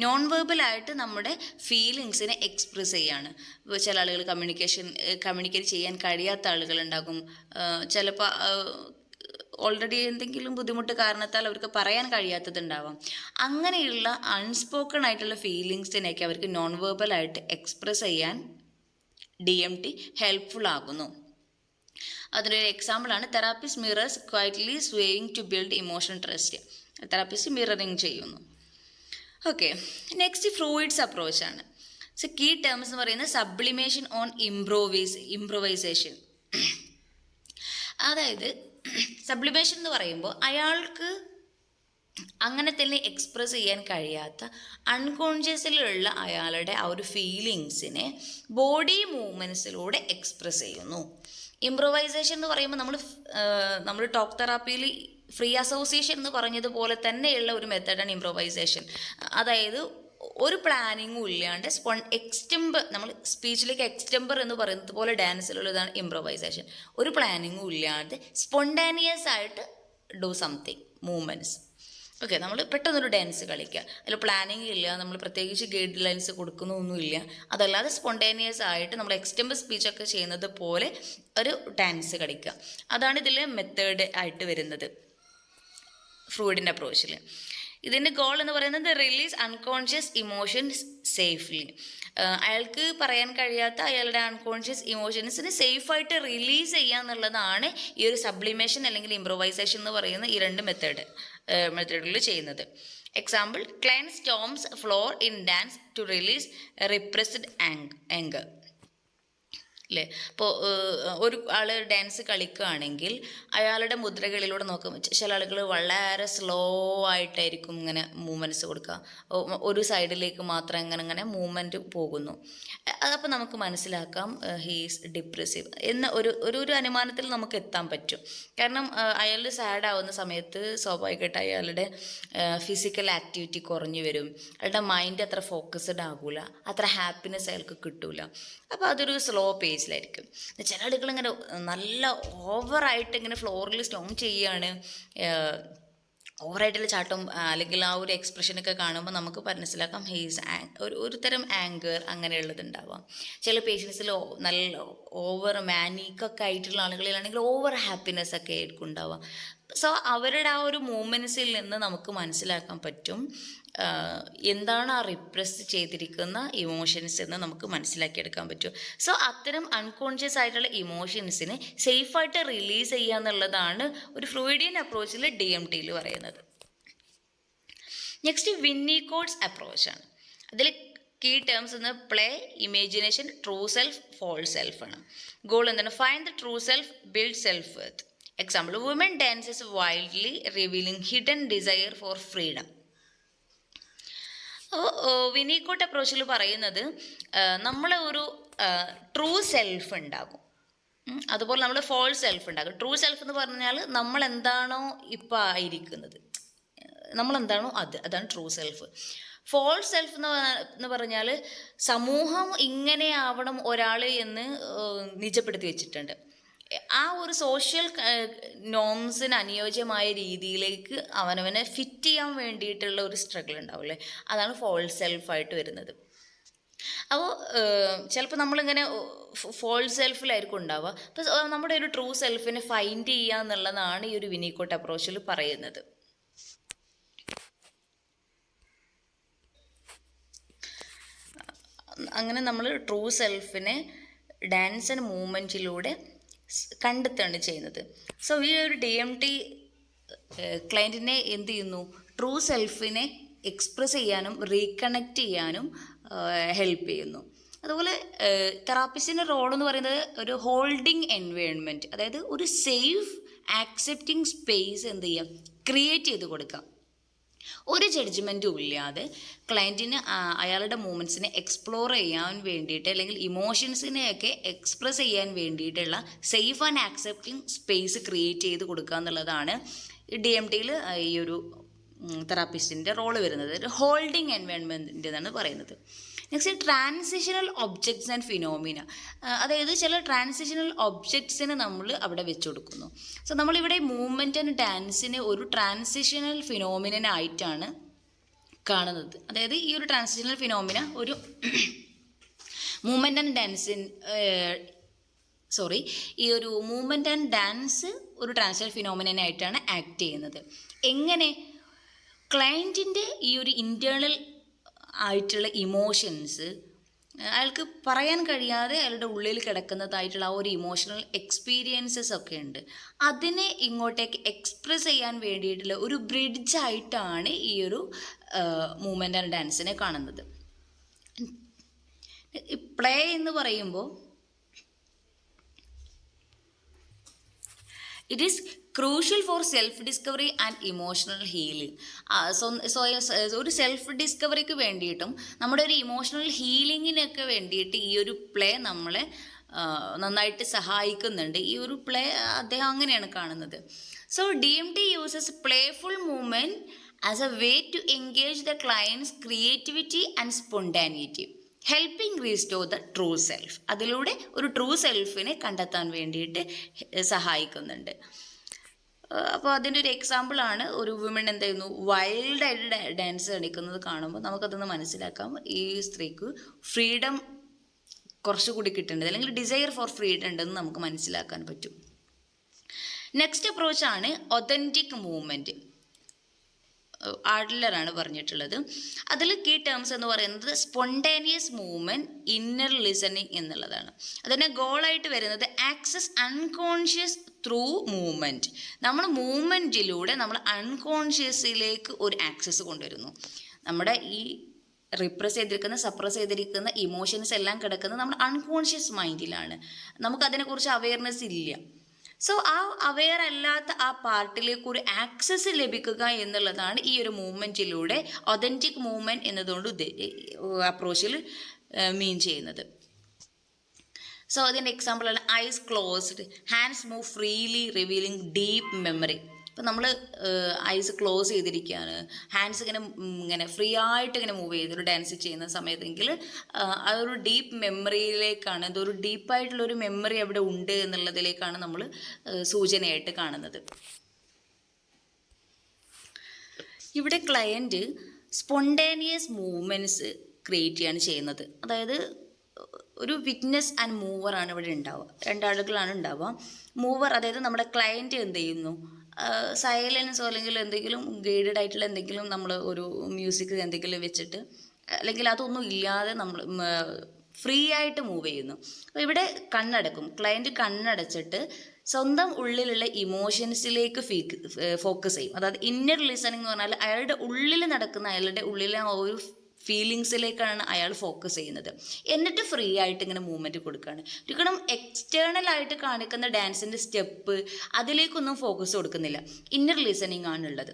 നോൺ വെർബലായിട്ട് നമ്മുടെ ഫീലിങ്സിനെ എക്സ്പ്രസ് ചെയ്യാണ്. ഇപ്പോൾ ചില ആളുകൾ കമ്മ്യൂണിക്കേറ്റ് ചെയ്യാൻ കഴിയാത്ത ആളുകളുണ്ടാകും. ചിലപ്പോൾ ഓൾറെഡി എന്തെങ്കിലും ബുദ്ധിമുട്ട് കാരണത്താൽ അവർക്ക് പറയാൻ കഴിയാത്തതുണ്ടാവാം. അങ്ങനെയുള്ള അൺസ്പോക്കൺ ആയിട്ടുള്ള ഫീലിങ്സിനെയൊക്കെ അവർക്ക് നോൺ വെർബലായിട്ട് എക്സ്പ്രസ് ചെയ്യാൻ DMT ഹെൽപ്ഫുൾ ആകുന്നു. അതിനൊരു എക്സാമ്പിളാണ് therapist mirrors quietly swaying to build emotional trust. Therapist mirroring ചെയ്യുന്നു. ഓക്കെ, നെക്സ്റ്റ് ഫ്രൂയിഡ്സ് അപ്രോച്ചാണ്. സോ കീ ടേംസ് എന്ന് പറയുന്നത് സബ്ലിമേഷൻ ഓൺ ഇംപ്രൊവൈസേഷൻ. അതായത് സബ്ലിമേഷൻ എന്ന് പറയുമ്പോൾ അയാൾക്ക് അങ്ങനെ തന്നെ എക്സ്പ്രസ് ചെയ്യാൻ കഴിയാത്ത അൺകോൺഷ്യസിലുള്ള അയാളുടെ ആ ഒരു ഫീലിങ്സിനെ ബോഡി മൂവ്മെൻറ്റ്സിലൂടെ എക്സ്പ്രസ് ചെയ്യുന്നു. ഇംപ്രൊവൈസേഷൻ എന്ന് പറയുമ്പോൾ നമ്മൾ ടോക്ക് തെറാപ്പിയിൽ ഫ്രീ അസോസിയേഷൻ എന്ന് പറഞ്ഞതുപോലെ തന്നെയുള്ള ഒരു മെത്തേഡാണ് ഇംപ്രൊവൈസേഷൻ. അതായത് ഒരു പ്ലാനിങ്ങും ഇല്ലാണ്ട് എക്സ്റ്റംബർ, നമ്മൾ സ്പീച്ചിലേക്ക് എക്സ്റ്റംബർ എന്ന് പറയുന്നത് പോലെ ഡാൻസിലുള്ളതാണ് ഇംപ്രൊവൈസേഷൻ. ഒരു പ്ലാനിങ്ങും ഇല്ലാതെ സ്പോണ്ടേനിയസ് ആയിട്ട് ഡു സംതിങ് മൂവ്മെൻറ്റ്സ്. ഓക്കെ, നമ്മൾ പെട്ടെന്നൊരു ഡാൻസ് കളിക്കുക, അതിൽ പ്ലാനിങ് ഇല്ല, നമ്മൾ പ്രത്യേകിച്ച് ഗൈഡ് ലൈൻസ് കൊടുക്കുന്നൊന്നുമില്ല. അതല്ലാതെ സ്പോണ്ടേനിയസ് ആയിട്ട് നമ്മൾ എക്സ്റ്റംബർ സ്പീച്ചൊക്കെ ചെയ്യുന്നത് പോലെ ഒരു ഡാൻസ് കളിക്കുക. അതാണ് ഇതിൽ മെത്തേഡ് ആയിട്ട് വരുന്നത് ഫ്രൂയിഡിൻ്റെ അപ്രോച്ചിൽ. ഇതിൻ്റെ ഗോൾ എന്ന് പറയുന്നത് റിലീസ് അൺകോൺഷ്യസ് ഇമോഷൻസ് സേഫ്ലി. അയാൾക്ക് പറയാൻ കഴിയാത്ത അയാളുടെ അൺകോൺഷ്യസ് ഇമോഷൻസിന് സേഫായിട്ട് റിലീസ് ചെയ്യുക എന്നുള്ളതാണ് ഈ ഒരു സബ്ലിമേഷൻ അല്ലെങ്കിൽ ഇംപ്രൊവൈസേഷൻ എന്ന് പറയുന്ന ഈ രണ്ട് മെത്തേഡിൽ ചെയ്യുന്നത്. Example, client stomps floor in dance to release repressed anger. അല്ലേ? അപ്പോൾ ഒരു ആൾ ഡാൻസ് കളിക്കുകയാണെങ്കിൽ അയാളുടെ മുദ്രകളിലൂടെ നോക്കും. ചില ആളുകൾ വളരെ സ്ലോ ആയിട്ടായിരിക്കും ഇങ്ങനെ മൂവ്മെൻറ്റ്സ് കൊടുക്കുക, ഒരു സൈഡിലേക്ക് മാത്രം ഇങ്ങനെ മൂവ്മെൻറ്റ് പോകുന്നു. അതപ്പോൾ നമുക്ക് മനസ്സിലാക്കാം ഹീസ് ഡിപ്രസീവ് എന്ന ഒരു അനുമാനത്തിൽ നമുക്ക് എത്താൻ പറ്റും. കാരണം അയാൾ സാഡ് ആവുന്ന സമയത്ത് സ്വാഭാവികമായിട്ട് അയാളുടെ ഫിസിക്കൽ ആക്ടിവിറ്റി കുറഞ്ഞു വരും, അയാളുടെ മൈൻഡ് അത്ര ഫോക്കസ്ഡ് ആകൂല, അത്ര ഹാപ്പിനെസ് അയാൾക്ക് കിട്ടൂല. അപ്പോൾ അതൊരു സ്ലോ പേസിലായിരിക്കും. ചില ആളുകൾ ഇങ്ങനെ നല്ല ഓവറായിട്ട് ഇങ്ങനെ ഫ്ലോറിൽ സ്റ്റോം ചെയ്യുകയാണ്, ഓവറായിട്ടുള്ള ചാട്ടം അല്ലെങ്കിൽ ആ ഒരു എക്സ്പ്രഷനൊക്കെ കാണുമ്പോൾ നമുക്ക് മനസ്സിലാക്കാം ഒരു തരം ആങ്കർ അങ്ങനെയുള്ളതുണ്ടാവാം. ചില പേഷ്യൻസിൽ നല്ല ഓവർ മാനിക്കൊക്കെ ആയിട്ടുള്ള ആളുകളിലാണെങ്കിൽ ഓവർ ഹാപ്പിനെസ് ഒക്കെ ആയിരിക്കും ഉണ്ടാവുക. സോ അവരുടെ ആ ഒരു മൂവ്മെൻറ്റ്സിൽ നിന്ന് നമുക്ക് മനസ്സിലാക്കാൻ പറ്റും എന്താണ് ആ റിപ്രസ് ചെയ്തിരിക്കുന്ന ഇമോഷൻസ് എന്ന് നമുക്ക് മനസ്സിലാക്കിയെടുക്കാൻ പറ്റും. സോ അത്തരം അൺകോൺഷ്യസ് ആയിട്ടുള്ള ഇമോഷൻസിനെ സേഫായിട്ട് റിലീസ് ചെയ്യുക എന്നുള്ളതാണ് ഒരു ഫ്രൂയിഡിയൻ അപ്രോച്ചിൽ DMTയിൽ പറയുന്നത്. നെക്സ്റ്റ് വിന്നിക്കോട്ട്സ് അപ്രോച്ചാണ്. അതിൽ കീ ടേംസ് എന്ന് play, imagination, true self, false self ആണ്. ഗോൾ എന്താണ്? Find the true self, build self worth. Example, woman dances wildly revealing hidden desire for freedom. Winnicott അപ്രോച്ചിൽ പറയുന്നത് നമ്മളെ ഒരു ട്രൂ സെൽഫ് ഉണ്ടാകും, അതുപോലെ നമ്മൾ ഫോൾസ് സെൽഫ് ഉണ്ടാകും. ട്രൂ സെൽഫ് എന്ന് പറഞ്ഞാൽ നമ്മൾ എന്താണോ ഇപ്പോൾ ആയിരിക്കുന്നത്, നമ്മളെന്താണോ അതാണ് ട്രൂ സെൽഫ്. ഫോൾസ് സെൽഫ് എന്ന് പറഞ്ഞാൽ സമൂഹം ഇങ്ങനെ ആവണം ഒരാൾ എന്ന് നിജപ്പെടുത്തി വെച്ചിട്ടുണ്ട്. ആ ഒരു സോഷ്യൽ നോംസിന് അനുയോജ്യമായ രീതിയിലേക്ക് അവനവനെ ഫിറ്റ് ചെയ്യാൻ വേണ്ടിയിട്ടുള്ള ഒരു സ്ട്രഗിൾ ഉണ്ടാവില്ലേ, അതാണ് ഫോൾസ് സെൽഫായിട്ട് വരുന്നത്. അപ്പോൾ ചിലപ്പോൾ നമ്മളിങ്ങനെ ഫോൾസ് സെൽഫിലായിരിക്കും ഉണ്ടാവുക. അപ്പോൾ നമ്മുടെ ഒരു ട്രൂ സെൽഫിനെ ഫൈൻഡ് ചെയ്യുക എന്നുള്ളതാണ് ഈ ഒരു വിന്നിക്കോട്ട് അപ്രോച്ചിൽ പറയുന്നത്. അങ്ങനെ നമ്മൾ ട്രൂ സെൽഫിനെ ഡാൻസ് ആൻഡ് മൂവ്മെൻറ്റിലൂടെ കണ്ടെത്തുകയാണ് ചെയ്യുന്നത്. സോ ഈ ഒരു DMT ക്ലയൻറ്റിനെ എന്ത് ചെയ്യുന്നു? ട്രൂ സെൽഫിനെ എക്സ്പ്രസ് ചെയ്യാനും റീകണക്ട് ചെയ്യാനും ഹെൽപ്പ് ചെയ്യുന്നു. അതുപോലെ തെറാപ്പിസ്റ്റിൻ്റെ റോൾ എന്ന് പറയുന്നത് ഒരു ഹോൾഡിങ് എൻവയോൺമെൻറ്റ്, അതായത് ഒരു സേഫ് ആക്സെപ്റ്റിംഗ് സ്പേസ് എന്ത് ചെയ്യാം, ക്രിയേറ്റ് ചെയ്ത് കൊടുക്കാം. ഒരു ജഡ്ജ്മെൻറ്റും ഇല്ലാതെ ക്ലയൻറ്റിന് അയാളുടെ മൂവ്മെൻറ്റ്സിനെ എക്സ്പ്ലോർ ചെയ്യാൻ വേണ്ടിയിട്ട് അല്ലെങ്കിൽ ഇമോഷൻസിനെയൊക്കെ എക്സ്പ്രസ് ചെയ്യാൻ വേണ്ടിയിട്ടുള്ള safe and accepting space create ചെയ്ത് കൊടുക്കുക എന്നുള്ളതാണ് DMTയിൽ ഈ ഒരു തെറാപ്പിസ്റ്റിൻ്റെ റോള് വരുന്നത്. ഒരു ഹോൾഡിങ് എൻവയോൺമെൻറ്റ് എന്നാണ് പറയുന്നത്. Next transitional objects and phenomena, അതായത് ചില ട്രാൻസിഷണൽ ഒബ്ജക്ട്സിനെ നമ്മൾ അവിടെ വെച്ച് കൊടുക്കുന്നു. സോ നമ്മളിവിടെ മൂവ്മെൻറ്റ് ആൻഡ് ഡാൻസിനെ ഒരു ട്രാൻസിഷണൽ ഫിനോമിനായിട്ടാണ് കാണുന്നത്. അതായത് ഈ ഒരു ട്രാൻസിഷണൽ ഫിനോമിന ഒരു മൂവ്മെൻറ്റ് ആൻഡ് ഡാൻസ് ഒരു ട്രാൻസ്ഫർ ഫിനോമിനായിട്ടാണ് ആക്ട് ചെയ്യുന്നത്. എങ്ങനെ? ക്ലയൻറ്റിൻ്റെ ഈ ഒരു ഇൻറ്റേർണൽ ആയിട്ടുള്ള ഇമോഷൻസ് അയാൾക്ക് പറയാൻ കഴിയാതെ അയാളുടെ ഉള്ളിൽ കിടക്കുന്നതായിട്ടുള്ള ആ ഒരു ഇമോഷണൽ എക്സ്പീരിയൻസസ് ഒക്കെ ഉണ്ട്. അതിനെ ഇങ്ങോട്ടേക്ക് എക്സ്പ്രസ് ചെയ്യാൻ വേണ്ടിയിട്ടുള്ള ഒരു ബ്രിഡ്ജായിട്ടാണ് ഈ ഒരു മൂവ്മെൻ്റ് ആൻഡ് ഡാൻസിനെ കാണുന്നത്. പ്ലേ എന്ന് പറയുമ്പോൾ it is crucial for self discovery and emotional healing. ഒരു സെൽഫ് ഡിസ്കവറിക്ക് വേണ്ടിയിട്ടും നമ്മുടെ ഒരു ഇമോഷണൽ ഹീലിങ്ങിനൊക്കെ വേണ്ടിയിട്ട് ഈ ഒരു പ്ലേ നമ്മളെ നന്നായിട്ട് സഹായിക്കുന്നുണ്ട്. ഈ ഒരു പ്ലേ അദ്ദേഹം അങ്ങനെയാണ് കാണുന്നത്. So DMT uses playful movement as a way to engage the client's creativity and spontaneity, helping restore the true self. അതിലൂടെ ഒരു ട്രൂ സെൽഫിനെ കണ്ടെത്താൻ വേണ്ടിയിട്ട് സഹായിക്കുന്നുണ്ട്. അപ്പോൾ അതിൻ്റെ ഒരു എക്സാമ്പിളാണ് ഒരു വുമൺ എന്ത് ചെയ്യുന്നു, വൈൽഡായിട്ട് ഡാൻസ് കളിക്കുന്നത് കാണുമ്പോൾ നമുക്കതൊന്ന് മനസ്സിലാക്കാം. ഈ സ്ത്രീക്ക് ഫ്രീഡം കുറച്ചുകൂടി കിട്ടേണ്ടത്, അല്ലെങ്കിൽ ഡിസയർ ഫോർ ഫ്രീഡം ഉണ്ടെന്ന് നമുക്ക് മനസ്സിലാക്കാൻ പറ്റും. നെക്സ്റ്റ് അപ്രോച്ചാണ് ഒതൻറ്റിക് മൂവ്മെൻറ്റ്. ആഡ്ലറാണ് പറഞ്ഞിട്ടുള്ളത്. അതിൽ കീ ടേംസ് എന്ന് പറയുന്നത് സ്പോണ്ടേനിയസ് മൂവ്മെൻറ്റ്, ഇന്നർ ലിസണിങ് എന്നുള്ളതാണ്. അതിൻ്റെ ഗോളായിട്ട് വരുന്നത് ആക്സസ് അൺകോൺഷ്യസ് ത്രൂ മൂവ്മെൻറ്റ്. നമ്മൾ മൂവ്മെൻറ്റിലൂടെ നമ്മൾ അൺകോൺഷ്യസിലേക്ക് ഒരു ആക്സസ് കൊണ്ടുവരുന്നു. നമ്മുടെ ഈ റിപ്രസ് ചെയ്തിരിക്കുന്ന, സപ്രസ് ചെയ്തിരിക്കുന്ന ഇമോഷൻസ് എല്ലാം കിടക്കുന്നത് നമ്മൾ അൺകോൺഷ്യസ് മൈൻഡിലാണ്. നമുക്കതിനെക്കുറിച്ച് അവെയർനെസ് ഇല്ല. സോ ആ അവെയർ അല്ലാത്ത ആ പാർട്ടിലേക്ക് ഒരു ആക്സസ് ലഭിക്കുക എന്നുള്ളതാണ് ഈ ഒരു മൂവ്മെൻറ്റിലൂടെ ഒതൻറ്റിക് മൂവ്മെൻറ്റ് എന്നതുകൊണ്ട് അപ്രോച്ചിൽ മീൻ ചെയ്യുന്നത്. സോ അതിൻ്റെ എക്സാമ്പിളാണ് ice closed, hands move freely revealing deep memory. ഇപ്പം നമ്മൾ ഐസ് ക്ലോസ് ചെയ്തിരിക്കുകയാണ്, ഹാൻഡ്സ് ഇങ്ങനെ ഫ്രീ ആയിട്ട് ഇങ്ങനെ മൂവ് ചെയ്തൊരു ഡാൻസ് ചെയ്യുന്ന സമയത്തെങ്കിൽ അതൊരു ഡീപ്പ് മെമ്മറിയിലേക്കാണ്, അതൊരു ഡീപ്പായിട്ടുള്ളൊരു മെമ്മറി അവിടെ ഉണ്ട് എന്നുള്ളതിലേക്കാണ് നമ്മൾ സൂചനയായിട്ട് കാണുന്നത്. ഇവിടെ ക്ലയൻറ്റ് സ്പോണ്ടേനിയസ് മൂവ്മെൻറ്റ്സ് ക്രിയേറ്റ് ചെയ്യാണ് ചെയ്യുന്നത്. അതായത് ഒരു വിറ്റ്നസ് ആൻഡ് മൂവറാണ് ഇവിടെ ഉണ്ടാവുക, രണ്ടാളുകളാണ് ഉണ്ടാവുക. മൂവർ അതായത് നമ്മുടെ ക്ലയൻറ്റ് എന്ത് ചെയ്യുന്നു, സൈലൻസോ അല്ലെങ്കിൽ എന്തെങ്കിലും ഗൈഡഡ് ആയിട്ടുള്ള എന്തെങ്കിലും നമ്മൾ ഒരു മ്യൂസിക് എന്തെങ്കിലും വെച്ചിട്ട്, അല്ലെങ്കിൽ അതൊന്നും ഇല്ലാതെ നമ്മൾ ഫ്രീ ആയിട്ട് മൂവ് ചെയ്യുന്നു. അപ്പോൾ ഇവിടെ കണ്ണടക്കും, ക്ലയൻറ്റ് കണ്ണടച്ചിട്ട് സ്വന്തം ഉള്ളിലുള്ള ഇമോഷൻസിലേക്ക് ഫോക്കസ് ചെയ്യും. അതായത് ഇന്നർ ലിസണിങ് എന്ന് പറഞ്ഞാൽ അയാളുടെ ഉള്ളിൽ നടക്കുന്ന, അയാളുടെ ഉള്ളിലെ ആ ഒരു ഫീലിങ്സിലേക്കാണ് അയാൾ ഫോക്കസ് ചെയ്യുന്നത്. എന്നിട്ട് ഫ്രീ ആയിട്ട് ഇങ്ങനെ മൂവ്മെൻറ്റ് കൊടുക്കുകയാണ്. ഒരിക്കലും എക്സ്റ്റേണൽ ആയിട്ട് കാണിക്കുന്ന ഡാൻസിൻ്റെ സ്റ്റെപ്പ് അതിലേക്കൊന്നും ഫോക്കസ് കൊടുക്കുന്നില്ല, ഇന്നർ ലിസണിങ് ആണുള്ളത്.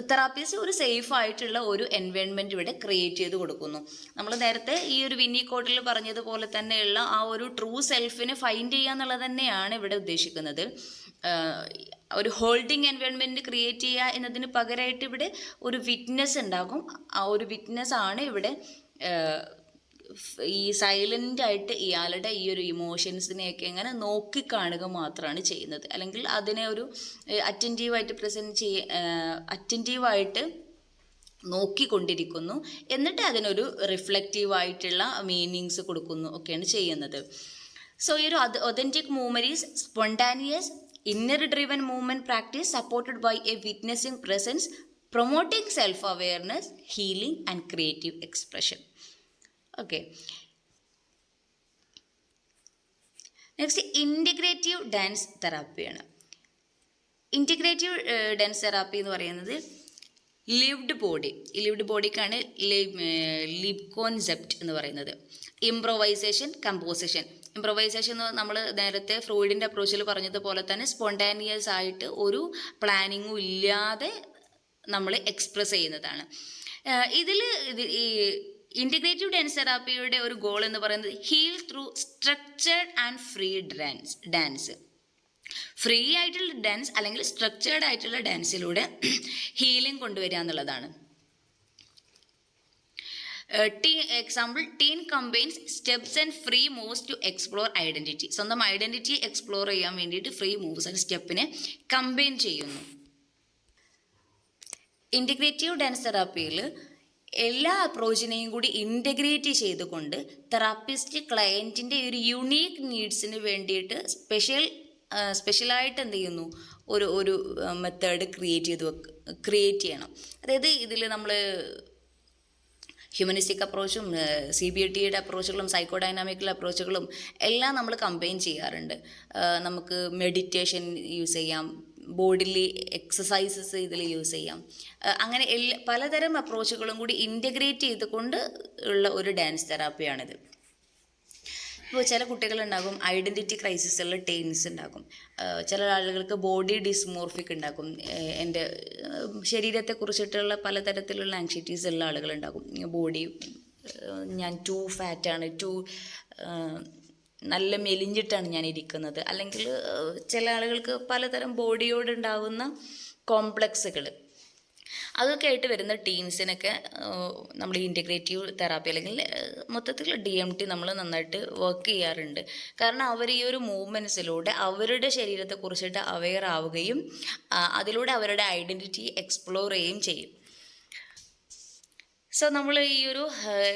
തെറാപ്പിസ്റ്റ് ഒരു സേഫ് ആയിട്ടുള്ള ഒരു എൻവയോൺമെൻറ്റ് ഇവിടെ ക്രിയേറ്റ് ചെയ്ത് കൊടുക്കുന്നു. നമ്മൾ നേരത്തെ ഈ ഒരു വിന്നിക്കോട്ടിൽ പറഞ്ഞതുപോലെ തന്നെയുള്ള ആ ഒരു ട്രൂ സെൽഫിനെ ഫൈൻഡ് ചെയ്യുക എന്നുള്ളത് തന്നെയാണ് ഇവിടെ ഉദ്ദേശിക്കുന്നത്. ഒരു ഹോൾഡിങ് എൻവയോൺമെൻറ്റ് ക്രിയേറ്റ് ചെയ്യുക എന്നതിന് പകരമായിട്ട് ഇവിടെ ഒരു വിറ്റ്നസ് ഉണ്ടാകും. ആ ഒരു വിറ്റ്നസ് ആണ് ഇവിടെ ഈ സൈലൻ്റായിട്ട് ഇയാളുടെ ഈ ഒരു ഇമോഷൻസിനെയൊക്കെ ഇങ്ങനെ നോക്കിക്കാണുക മാത്രമാണ് ചെയ്യുന്നത്. അല്ലെങ്കിൽ അതിനെ ഒരു അറ്റൻറ്റീവായിട്ട് നോക്കിക്കൊണ്ടിരിക്കുന്നു, എന്നിട്ട് അതിനൊരു റിഫ്ലക്റ്റീവായിട്ടുള്ള മീനിങ്സ് കൊടുക്കുന്നു ഒക്കെയാണ് ചെയ്യുന്നത്. സോ ഈ ഒരു authentic movement is spontaneous inner driven movement practice supported by a witnessing presence, promoting self awareness, healing and creative expression. Okay, next integrative dance therapy ആണ്. ഇൻറ്റിഗ്രേറ്റീവ് ഡാൻസ് തെറാപ്പി എന്ന് പറയുന്നത് ലിവ്ഡ് ബോഡിക്കാണ് ലിവ് കോൺസെപ്റ്റ് എന്ന് പറയുന്നത്. Improvisation, composition. Improvisation നമ്മൾ നേരത്തെ ഫ്രോയിഡിൻ്റെ അപ്രോച്ചിൽ പറഞ്ഞതുപോലെ തന്നെ spontaneous ആയിട്ട് ഒരു പ്ലാനിങ്ങും ഇല്ലാതെ നമ്മൾ എക്സ്പ്രസ് ചെയ്യുന്നതാണ്. ഇതിൽ ഈ ഇൻറ്റിഗ്രേറ്റീവ് ഡാൻസ് തെറാപ്പിയുടെ ഒരു ഗോൾ എന്ന് പറയുന്നത് heal through structured and free dance. Free ആയിട്ടുള്ള ഡാൻസ് അല്ലെങ്കിൽ സ്ട്രക്ചേർഡ് ആയിട്ടുള്ള ഡാൻസിലൂടെ ഹീലിംഗ് കൊണ്ടുവരിക എന്നുള്ളതാണ്. Example, teen combines steps and free moves to explore identity. സ്വന്തം ഐഡൻറ്റിറ്റി എക്സ്പ്ലോർ ചെയ്യാൻ വേണ്ടിയിട്ട് ഫ്രീ മൂവ്സ് ആൻഡ് സ്റ്റെപ്പിനെ കമ്പൈൻ ചെയ്യുന്നു. ഇൻറ്റിഗ്രേറ്റീവ് ഡാൻസ് തെറാപ്പിയിൽ എല്ലാ അപ്രോച്ചിനെയും കൂടി ഇൻറ്റഗ്രേറ്റ് ചെയ്തുകൊണ്ട് തെറാപ്പിസ്റ്റ് ക്ലയൻറ്റിൻ്റെ ഒരു യുണീക്ക് നീഡ്സിന് വേണ്ടിയിട്ട് സ്പെഷ്യൽ സ്പെഷ്യലായിട്ട് എന്ത് ചെയ്യുന്നു, ഒരു മെത്തേഡ് ക്രിയേറ്റ് ചെയ്യണം. അതായത് ഇതിൽ നമ്മൾ ഹ്യൂമനിസ്റ്റിക് അപ്രോച്ചും CBT അപ്രോച്ചുകളും സൈക്കോ അപ്രോച്ചുകളും എല്ലാം നമ്മൾ കമ്പൈൻ ചെയ്യാറുണ്ട്. നമുക്ക് മെഡിറ്റേഷൻ യൂസ് ചെയ്യാം, ബോഡിലി എക്സസൈസസ് ഇതിൽ യൂസ് ചെയ്യാം. അങ്ങനെ പലതരം അപ്രോച്ചുകളും കൂടി ഇൻറ്റഗ്രേറ്റ് ചെയ്തുകൊണ്ട് ഉള്ള ഒരു ഡാൻസ് തെറാപ്പിയാണിത്. ഇപ്പോൾ ചില കുട്ടികളുണ്ടാകും ഐഡൻറ്റിറ്റി ക്രൈസിസുള്ള ടീൻസ് ഉണ്ടാകും. ചില ആളുകൾക്ക് ബോഡി ഡിസ്മോർഫിക് ഉണ്ടാകും. എൻ്റെ ശരീരത്തെക്കുറിച്ചിട്ടുള്ള പലതരത്തിലുള്ള ആങ്സൈറ്റീസ് ഉള്ള ആളുകളുണ്ടാകും. ബോഡി ഞാൻ ടു ഫാറ്റാണ്, നല്ല മെലിഞ്ഞിട്ടാണ് ഞാൻ ഇരിക്കുന്നത്, അല്ലെങ്കിൽ ചില ആളുകൾക്ക് പലതരം ബോഡിയോടുണ്ടാകുന്ന കോംപ്ലക്സുകൾ, അതൊക്കെ ആയിട്ട് വരുന്ന ടീംസിനൊക്കെ നമ്മൾ ഇൻറ്റഗ്രേറ്റീവ് തെറാപ്പി അല്ലെങ്കിൽ മൊത്തത്തിൽ DMT നമ്മൾ നന്നായിട്ട് വർക്ക് ചെയ്യാറുണ്ട്. കാരണം അവർ ഈ ഒരു മൂവ്മെൻറ്റ്സിലൂടെ അവരുടെ ശരീരത്തെക്കുറിച്ചിട്ട് അവെയർ ആവുകയും അതിലൂടെ അവരുടെ ഐഡൻറ്റിറ്റി എക്സ്പ്ലോർ ചെയ്യുകയും ചെയ്യും. സോ നമ്മൾ ഈ ഒരു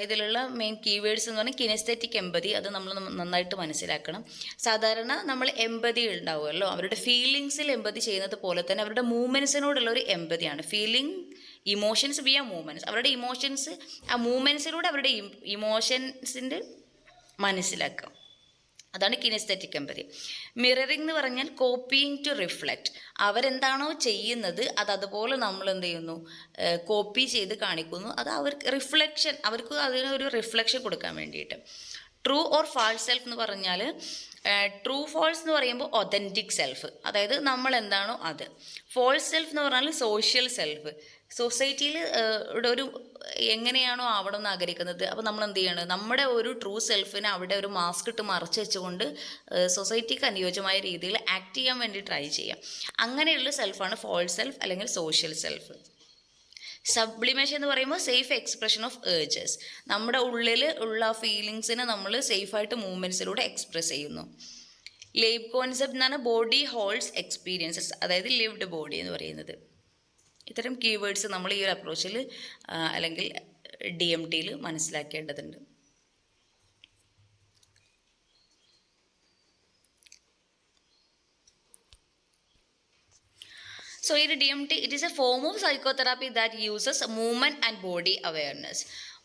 ഇതിലുള്ള മെയിൻ കീവേഡ്സ് എന്ന് പറഞ്ഞാൽ കിനസ്തെറ്റിക് എമ്പതി, അത് നമ്മൾ നന്നായിട്ട് മനസ്സിലാക്കണം. സാധാരണ നമ്മൾ എമ്പതി ഉണ്ടാവുമല്ലോ, അവരുടെ ഫീലിങ്സിൽ എമ്പതി ചെയ്യുന്നത് പോലെ തന്നെ അവരുടെ മൂവ്മെൻറ്റ്സിനോടുള്ള ഒരു എമ്പതിയാണ്. ഫീലിംഗ് ഇമോഷൻസ് വിയ മൂവ്മെൻറ്റ്സ്, അവരുടെ ഇമോഷൻസ് ആ മൂവ്മെൻറ്റ്സിലൂടെ അവരുടെ ഇമോഷൻസിൻ്റെ മനസ്സിലാക്കാം. അതാണ് കിനസ്തെറ്റിക് എമ്പതി. മിററിംഗ് എന്ന് പറഞ്ഞാൽ കോപ്പിയിങ് ടു റിഫ്ലക്റ്റ്, അവരെന്താണോ ചെയ്യുന്നത് അത് അതുപോലെ നമ്മൾ എന്ത് ചെയ്യുന്നു, കോപ്പി ചെയ്ത് കാണിക്കുന്നു. അത് അവർക്ക് റിഫ്ലക്ഷൻ, അവർക്ക് അതിനൊരു റിഫ്ലക്ഷൻ കൊടുക്കാൻ വേണ്ടിയിട്ട്. ട്രൂ ഓർ ഫാൾസ് സെൽഫ് എന്ന് പറഞ്ഞാൽ, ട്രൂ ഫോൾസ് എന്ന് പറയുമ്പോൾ ഒതൻറ്റിക് സെൽഫ്, അതായത് നമ്മൾ എന്താണോ അത്. ഫോൾസ് സെൽഫ് എന്ന് പറഞ്ഞാൽ സോഷ്യൽ സെൽഫ്, സൊസൈറ്റിയിൽ ഒരു എങ്ങനെയാണോ ആവണം എന്ന് ആഗ്രഹിക്കുന്നത്. അപ്പോൾ നമ്മൾ എന്ത് ചെയ്യണം, നമ്മുടെ ഒരു ട്രൂ സെൽഫിനെ അവിടെ ഒരു മാസ്ക് ഇട്ട് മറച്ച് വെച്ചുകൊണ്ട് സൊസൈറ്റിക്ക് അനുയോജ്യമായ രീതിയിൽ ആക്ട് ചെയ്യാൻ വേണ്ടി ട്രൈ ചെയ്യാം. അങ്ങനെയുള്ള സെൽഫാണ് ഫോൾസ് സെൽഫ് അല്ലെങ്കിൽ സോഷ്യൽ സെൽഫ്. സബ്ലിമേഷൻ എന്ന് പറയുമ്പോൾ സേഫ് എക്സ്പ്രഷൻ ഓഫ് ഏർജസ്, നമ്മുടെ ഉള്ളിൽ ഉള്ള ഫീലിങ്സിനെ നമ്മൾ സേഫായിട്ട് മൂവ്മെൻറ്റ്സിലൂടെ എക്സ്പ്രസ് ചെയ്യുന്നു. ലേബ് കോൺസെപ്റ്റ് എന്നാണ് ബോഡി ഹോൾഡ്സ് എക്സ്പീരിയൻസസ്, അതായത് ലിവ്ഡ് ബോഡി എന്ന് പറയുന്നത്. ഇത്തരം കീവേഡ്സ് നമ്മൾ ഈ ഒരു അപ്രോച്ചിൽ അല്ലെങ്കിൽ DMTയിൽ മനസ്സിലാക്കേണ്ടതുണ്ട്. So, in DMT, it is a form of psychotherapy that uses movement and body awareness.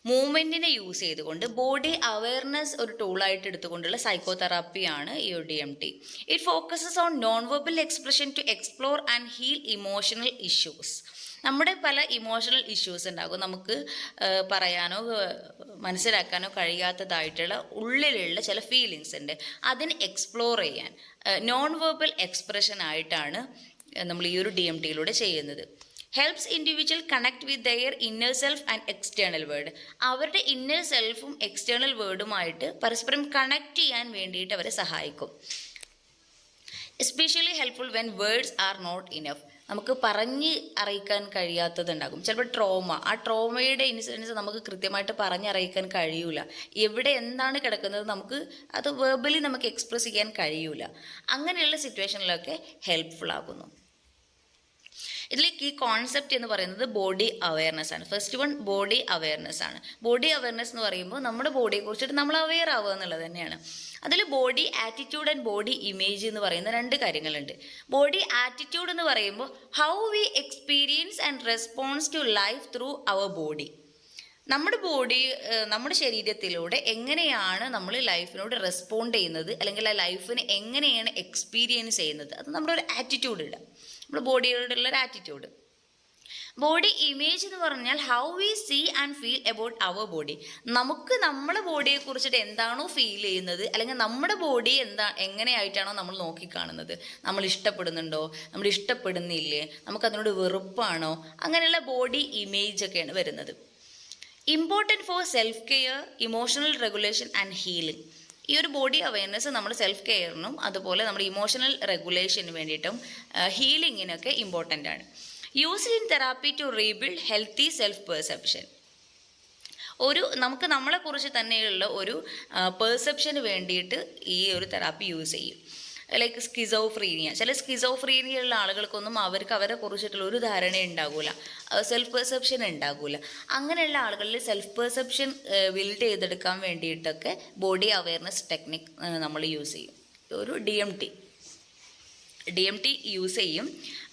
മൂവ്മെൻറ്റിനെ യൂസ് ചെയ്തുകൊണ്ട് ബോഡി അവെയർനെസ് ഒരു ടൂളായിട്ട് എടുത്തുകൊണ്ടുള്ള സൈക്കോതെറാപ്പിയാണ് ഈ ഒരു DMT. It focuses on non verbal expression to explore and heal emotional issues. നമ്മുടെ പല ഇമോഷണൽ ഇഷ്യൂസ് ഉണ്ടാകും, നമുക്ക് പറയാനോ മനസ്സിലാക്കാനോ കഴിയാത്തതായിട്ടുള്ള ഉള്ളിലുള്ള ചില ഫീലിങ്സ് ഉണ്ട്, അതിന് എക്സ്പ്ലോർ ചെയ്യാൻ നോൺ വെർബൽ എക്സ്പ്രഷൻ ആയിട്ടാണ് നമ്മൾ ഈ ഒരു DMTയിലൂടെ ചെയ്യുന്നത്. Helps individual connect with their inner self and external world. അവരുടെ ഇന്നർ സെൽഫും എക്സ്റ്റേണൽ വേൾഡുമായിട്ട് പരസ്പരം കണക്ട് ചെയ്യാൻ വേണ്ടിയിട്ട് അവരെ സഹായിക്കും. Especially helpful when words are not enough. നമുക്ക് പറഞ്ഞ് അറിയിക്കാൻ കഴിയാത്തതുണ്ടാകും, ചിലപ്പോൾ ട്രോമ, ആ ട്രോമയുടെ ഇൻസിഡൻസ് നമുക്ക് കൃത്യമായിട്ട് പറഞ്ഞറിയിക്കാൻ കഴിയൂല. എവിടെ എന്താണ് കിടക്കുന്നത് നമുക്ക് അത് വെർബലി നമുക്ക് എക്സ്പ്രസ് ചെയ്യാൻ കഴിയൂല. അങ്ങനെയുള്ള സിറ്റുവേഷനിലൊക്കെ ഹെൽപ്ഫുൾ ആകുന്നു. ഇതിലേക്ക് ഈ കോൺസെപ്റ്റ് എന്ന് പറയുന്നത് ബോഡി അവെയർനെസ് ആണ്. ഫസ്റ്റ് വൺ ബോഡി അവെയർനെസ് ആണ്. ബോഡി അവെയർനെസ് എന്ന് പറയുമ്പോൾ നമ്മുടെ ബോഡിയെ കുറിച്ചിട്ട് നമ്മൾ അവെയർ ആവുക എന്നുള്ളത് തന്നെയാണ്. അതിൽ body attitude and body image എന്ന് പറയുന്ന രണ്ട് കാര്യങ്ങളുണ്ട്. ബോഡി ആറ്റിറ്റ്യൂഡ് എന്ന് പറയുമ്പോൾ how we experience and response to life through our body. നമ്മുടെ ബോഡി, നമ്മുടെ ശരീരത്തിലൂടെ എങ്ങനെയാണ് നമ്മൾ ലൈഫിനോട് റെസ്പോണ്ട് ചെയ്യുന്നത്, അല്ലെങ്കിൽ ആ ലൈഫിനെ എങ്ങനെയാണ് എക്സ്പീരിയൻസ് ചെയ്യുന്നത്, അത് നമ്മുടെ ഒരു ആറ്റിറ്റ്യൂഡ് ഇടാം, നമ്മുടെ ബോഡിയോടുള്ള ഒരു ആറ്റിറ്റ്യൂഡ്. ബോഡി ഇമേജ് എന്ന് പറഞ്ഞാൽ how we see and feel about our body. നമുക്ക് നമ്മുടെ ബോഡിയെ കുറിച്ചിട്ട് എന്താണോ ഫീൽ ചെയ്യുന്നത്, അല്ലെങ്കിൽ നമ്മുടെ ബോഡി എങ്ങനെയായിട്ടാണോ നമ്മൾ നോക്കിക്കാണുന്നത്, നമ്മൾ ഇഷ്ടപ്പെടുന്നുണ്ടോ, നമ്മൾ ഇഷ്ടപ്പെടുന്നില്ലേ, നമുക്കതിനോട് വെറുപ്പാണോ, അങ്ങനെയുള്ള ബോഡി ഇമേജ് ഒക്കെയാണ് വരുന്നത്. Important for self care, emotional regulation and healing. ഈ ഒരു ബോഡി അവെയർനെസ് നമ്മുടെ സെൽഫ് കെയറിനും അതുപോലെ നമ്മുടെ ഇമോഷണൽ റെഗുലേഷന് വേണ്ടിയിട്ടും ഹീലിങ്ങിനൊക്കെ ഇമ്പോർട്ടൻ്റ് ആണ്. Used in therapy to rebuild healthy self perception. നമുക്ക് നമ്മളെക്കുറിച്ച് തന്നെയുള്ള ഒരു പെർസെപ്ഷന് വേണ്ടിയിട്ട് ഈ ഒരു തെറാപ്പി യൂസ് ചെയ്യും. ലൈക്ക് സ്കിസോഫ്രീനിയ, ചില സ്കിസോഫ്രീനിയുള്ള ആളുകൾക്കൊന്നും അവർക്ക് അവരെ കുറിച്ചിട്ടുള്ള ഒരു ധാരണ ഉണ്ടാകില്ല, സെൽഫ് പെർസെപ്ഷൻ ഉണ്ടാകില്ല. അങ്ങനെയുള്ള ആളുകളിൽ സെൽഫ് പെർസെപ്ഷൻ ബിൽഡ് ചെയ്തെടുക്കാൻ വേണ്ടിയിട്ടൊക്കെ ബോഡി അവെയർനെസ് ടെക്നിക് നമ്മൾ യൂസ് ചെയ്യും, ഒരു DMT. DMT യൂസ് ചെയ്യും.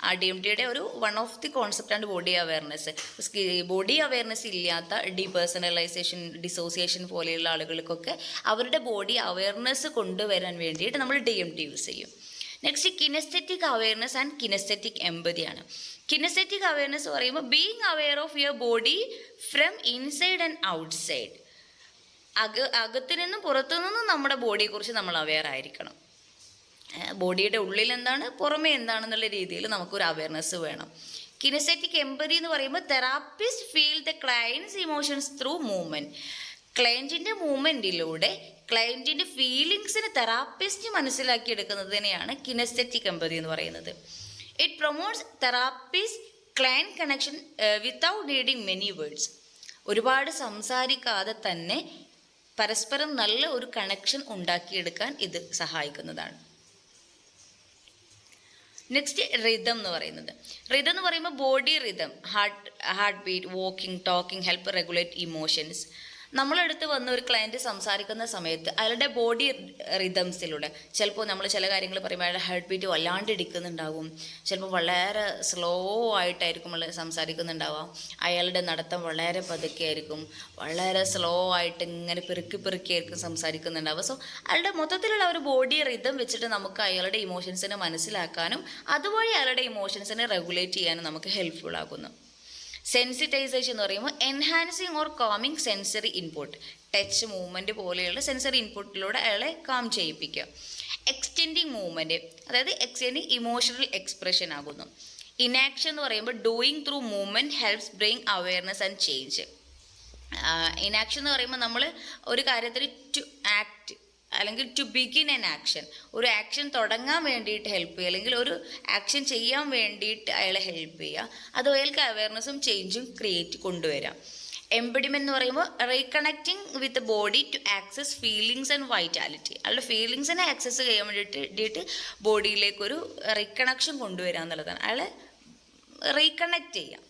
ആ DMTയുടെ ഒരു വൺ ഓഫ് ദി കോൺസെപ്റ്റാണ് ബോഡി അവയർനെസ്. ബോഡി അവയർനെസ് ഇല്ലാത്ത ഡീപേഴ്സണലൈസേഷൻ, ഡിസോസിയേഷൻ പോലെയുള്ള ആളുകൾക്കൊക്കെ അവരുടെ ബോഡി അവയർനെസ് കൊണ്ടുവരാൻ വേണ്ടിയിട്ട് നമ്മൾ DMT യൂസ് ചെയ്യും. നെക്സ്റ്റ് കിനസ്തെറ്റിക് അവയർനെസ് ആൻഡ് കിനസ്തെറ്റിക് എംപതിയാണ്. കിനസ്തെറ്റിക് അവയർനെസ് പറയുമ്പോൾ being aware of your body from inside and outside. അകത്തു നിന്നും പുറത്തു നിന്നും നമ്മുടെ ബോഡിയെക്കുറിച്ച് നമ്മൾ അവെയർ ആയിരിക്കണം. ബോഡിയുടെ ഉള്ളിൽ എന്താണ്, പുറമേ എന്താണെന്നുള്ള രീതിയിൽ നമുക്കൊരു അവയർനെസ് വേണം. കിനസ്തെറ്റിക് എംപതി എന്ന് പറയുമ്പോൾ therapist feel the client's emotions through movement. ക്ലയൻറ്റിൻ്റെ മൂവ്മെൻറ്റിലൂടെ ക്ലയൻറ്റിൻ്റെ ഫീലിങ്സിന് തെറാപ്പിസ്റ്റ് മനസ്സിലാക്കിയെടുക്കുന്നതിനെയാണ് കിനസ്തെറ്റിക് എംപതി എന്ന് പറയുന്നത്. It promotes therapist client connection without needing many words. ഒരുപാട് സംസാരിക്കാതെ തന്നെ പരസ്പരം നല്ല ഒരു കണക്ഷൻ ഉണ്ടാക്കിയെടുക്കാൻ ഇത് സഹായിക്കുന്നതാണ്. നെക്സ്റ്റ് റിതം എന്ന് പറയുന്നത്. റിതം എന്ന് പറയുമ്പോൾ body rhythm, heart beat, walking, talking help regulate emotions. നമ്മളടുത്ത് വന്ന ഒരു ക്ലയൻറ്റ് സംസാരിക്കുന്ന സമയത്ത് അയാളുടെ ബോഡി റിതംസിലൂടെ ചിലപ്പോൾ നമ്മൾ ചില കാര്യങ്ങൾ പറയുമ്പോൾ അയാളുടെ ഹാർട്ട് ബീറ്റ് വല്ലാണ്ട് ഇടിക്കുന്നുണ്ടാവും, ചിലപ്പോൾ വളരെ സ്ലോ ആയിട്ടായിരിക്കും സംസാരിക്കുന്നുണ്ടാവാം, അയാളുടെ നടത്തം വളരെ പതുക്കെ ആയിരിക്കും, വളരെ സ്ലോ ആയിട്ട് ഇങ്ങനെ പെറുക്കിയായിരിക്കും സംസാരിക്കുന്നുണ്ടാവുക. സോ അയാളുടെ മൊത്തത്തിലുള്ള ഒരു ബോഡി റിതം വെച്ചിട്ട് നമുക്ക് അയാളുടെ ഇമോഷൻസിനെ മനസ്സിലാക്കാനും അതുവഴി അയാളുടെ ഇമോഷൻസിനെ റെഗുലേറ്റ് ചെയ്യാനും നമുക്ക് ഹെൽപ്ഫുൾ ആകുന്നു. സെൻസിറ്റൈസേഷൻ എന്ന് പറയുമ്പോൾ enhancing or calming sensory input, touch, movement പോലെയുള്ള സെൻസറി ഇൻപുട്ടിലൂടെ അയാളെ കാം ചെയ്യിപ്പിക്കുക. എക്സ്റ്റെൻഡിങ് മൂവ്മെൻറ്റ്, അതായത് എക്സ്റ്റെൻഡിങ് ഇമോഷണൽ എക്സ്പ്രഷൻ ആകുന്നു. ഇനാക്ഷൻ എന്ന് പറയുമ്പോൾ doing through movement helps bring awareness and change. Inaction എന്ന് പറയുമ്പോൾ നമ്മൾ ഒരു കാര്യത്തിൽ ടു ആക്ട് അല്ലെങ്കിൽ ടു ബിഗിൻ ആൻ ആക്ഷൻ, ഒരു ആക്ഷൻ തുടങ്ങാൻ വേണ്ടിയിട്ട് ഹെൽപ്പ് ചെയ്യുക, അല്ലെങ്കിൽ ഒരു ആക്ഷൻ ചെയ്യാൻ വേണ്ടിയിട്ട് അയാളെ ഹെൽപ്പ് ചെയ്യുക. അത് അയാൾക്ക് അവയർനെസ്സും ചേഞ്ചും കൊണ്ടുവരാം. എംബഡിമെന്റ് എന്ന് പറയുമ്പോൾ reconnecting with body to access feelings and vitality. അയാളുടെ ഫീലിങ്സിനെ ആക്സസ് ചെയ്യാൻ വേണ്ടിയിട്ട് ബോഡിയിലേക്കൊരു റീകണക്ഷൻ കൊണ്ടുവരിക എന്നുള്ളതാണ്. അയാളെ റീകണക്റ്റ് ചെയ്യാം.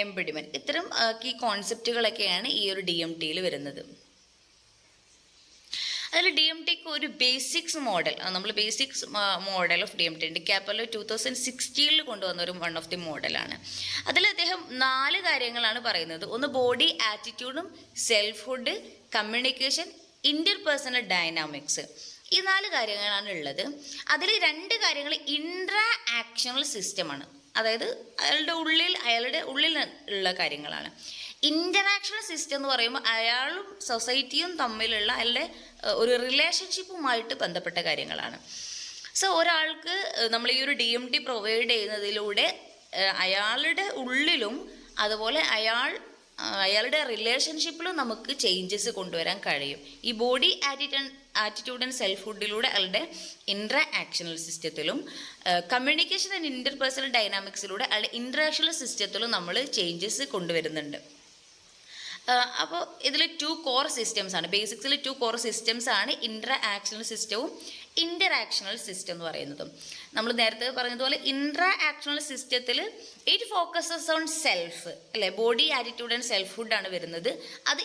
എംബഡിമെന്റ്. ഇത്തരം കീ കോൺസെപ്റ്റുകളൊക്കെയാണ് ഈ ഒരു DMTയിൽ വരുന്നത്. അതിൽ DMTക്ക് ഒരു ബേസിക്സ് മോഡൽ, നമ്മൾ ബേസിക്സ് മോഡൽ ഓഫ് DMT ഉണ്ട്. കാപ്പല്ലോ 2016 കൊണ്ടുവന്ന ഒരു വൺ ഓഫ് ദി മോഡലാണ്. അതിൽ അദ്ദേഹം 4 കാര്യങ്ങളാണ് പറയുന്നത്. ഒന്ന് ബോഡി ആറ്റിറ്റ്യൂഡും, സെൽഫ്ഹുഡ്, കമ്മ്യൂണിക്കേഷൻ, ഇന്റർപേഴ്സണൽ ഡൈനാമിക്സ്. ഈ 4 കാര്യങ്ങളാണ് ഉള്ളത്. അതിൽ 2 കാര്യങ്ങൾ ഇൻട്രാ ആക്ഷണൽ സിസ്റ്റമാണ്, അതായത് അയാളുടെ ഉള്ളിൽ ഉള്ള കാര്യങ്ങളാണ്. ഇൻ്ററാക്ഷണൽ സിസ്റ്റം എന്ന് പറയുമ്പോൾ അയാളും സൊസൈറ്റിയും തമ്മിലുള്ള അയാളുടെ ഒരു റിലേഷൻഷിപ്പുമായിട്ട് ബന്ധപ്പെട്ട കാര്യങ്ങളാണ്. സോ ഒരാൾക്ക് നമ്മൾ ഈ ഒരു DMT പ്രൊവൈഡ് ചെയ്യുന്നതിലൂടെ അയാളുടെ ഉള്ളിലും അതുപോലെ അയാളുടെ റിലേഷൻഷിപ്പിലും നമുക്ക് ചേഞ്ചസ് കൊണ്ടുവരാൻ കഴിയും. ഈ ബോഡി ആറ്റിറ്റ്യൂഡ് ആൻഡ് സെൽഫ്ഹുഡിലൂടെ അയാളുടെ ഇൻട്രാ ആക്ഷണൽ സിസ്റ്റത്തിലും കമ്മ്യൂണിക്കേഷൻ ആൻഡ് ഇന്റർപേഴ്സണൽ ഡൈനാമിക്സിലൂടെ അയാളുടെ ഇൻട്രാക്ഷണൽ സിസ്റ്റത്തിലും നമ്മൾ ചേഞ്ചസ് കൊണ്ടുവരുന്നുണ്ട്. അപ്പോൾ ഇതിൽ 2 കോർ സിസ്റ്റംസ് ആണ്. ബേസിക്സിൽ 2 കോർ സിസ്റ്റംസ് ആണ് ഇൻട്രാ ആക്ഷണൽ സിസ്റ്റവും ഇൻ്ററാക്ഷണൽ സിസ്റ്റം എന്ന് പറയുന്നതും. നമ്മൾ നേരത്തെ പറഞ്ഞതുപോലെ ഇൻട്രാ ആക്ഷണൽ സിസ്റ്റത്തിൽ ഇറ്റ് ഫോക്കസസ് ഓൺ സെൽഫ്, അല്ലേ, ബോഡി ആറ്റിറ്റ്യൂഡ് ആൻഡ് സെൽഫ്ഹുഡ് ആണ് വരുന്നത്.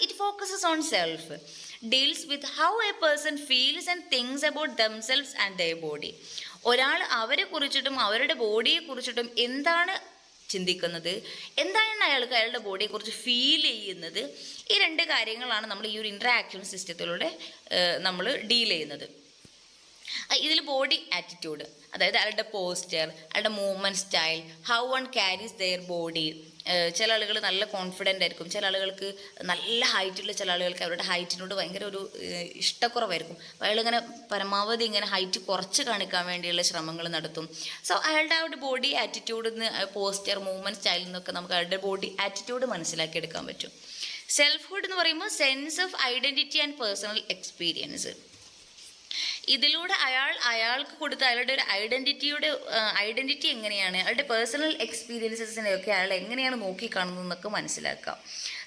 It focuses on self, deals with how A person feels and things about themselves and their body. ഒരാൾ അവരെ കുറിച്ചിട്ടും അവരുടെ ബോഡിയെ കുറിച്ചിട്ടും എന്താണ് ചിന്തിക്കുന്നത്, എന്താണ് അയാളുടെ ബോഡിയെക്കുറിച്ച് ഫീൽ ചെയ്യുന്നത്, ഈ 2 കാര്യങ്ങളാണ് നമ്മൾ ഈ ഒരു ഇൻട്രാക്ഷൻ സിസ്റ്റത്തിലൂടെ നമ്മൾ ഡീൽ ചെയ്യുന്നത്. ഇതിൽ ബോഡി ആറ്റിറ്റ്യൂഡ്, അതായത് അയാളുടെ പോസ്റ്റർ, അയാളുടെ movement style, how one carries there body. ചില ആളുകൾ നല്ല കോൺഫിഡൻ്റ് ആയിരിക്കും, ചില ആളുകൾക്ക് നല്ല ഹൈറ്റുള്ള, ചില ആളുകൾക്ക് അവരുടെ ഹൈറ്റിനോട് ഭയങ്കര ഒരു ഇഷ്ടക്കുറവായിരിക്കും. അയാളിങ്ങനെ പരമാവധി ഇങ്ങനെ ഹൈറ്റ് കുറച്ച് കാണിക്കാൻ വേണ്ടിയുള്ള ശ്രമങ്ങൾ നടത്തും. സോ അയാളുടെ ആ ഒരു ബോഡി ആറ്റിറ്റ്യൂഡിൽ നിന്ന്, പോസ്റ്റർ, മൂവ്മെൻറ്റ് സ്റ്റൈലിൽ നിന്നൊക്കെ നമുക്ക് അയാളുടെ ബോഡി ആറ്റിറ്റ്യൂഡ് മനസ്സിലാക്കിയെടുക്കാൻ പറ്റും. സെൽഫ്ഹുഡ് എന്ന് പറയുമ്പോൾ sense of identity and personal experience. ഇതിലൂടെ അയാൾക്ക് കൊടുത്ത അയാളുടെ ഒരു ഐഡൻറ്റിറ്റി എങ്ങനെയാണ്, അയാളുടെ പേഴ്സണൽ എക്സ്പീരിയൻസസിനെയൊക്കെ അയാൾ എങ്ങനെയാണ് നോക്കിക്കാണുന്നതെന്നൊക്കെ മനസ്സിലാക്കാം.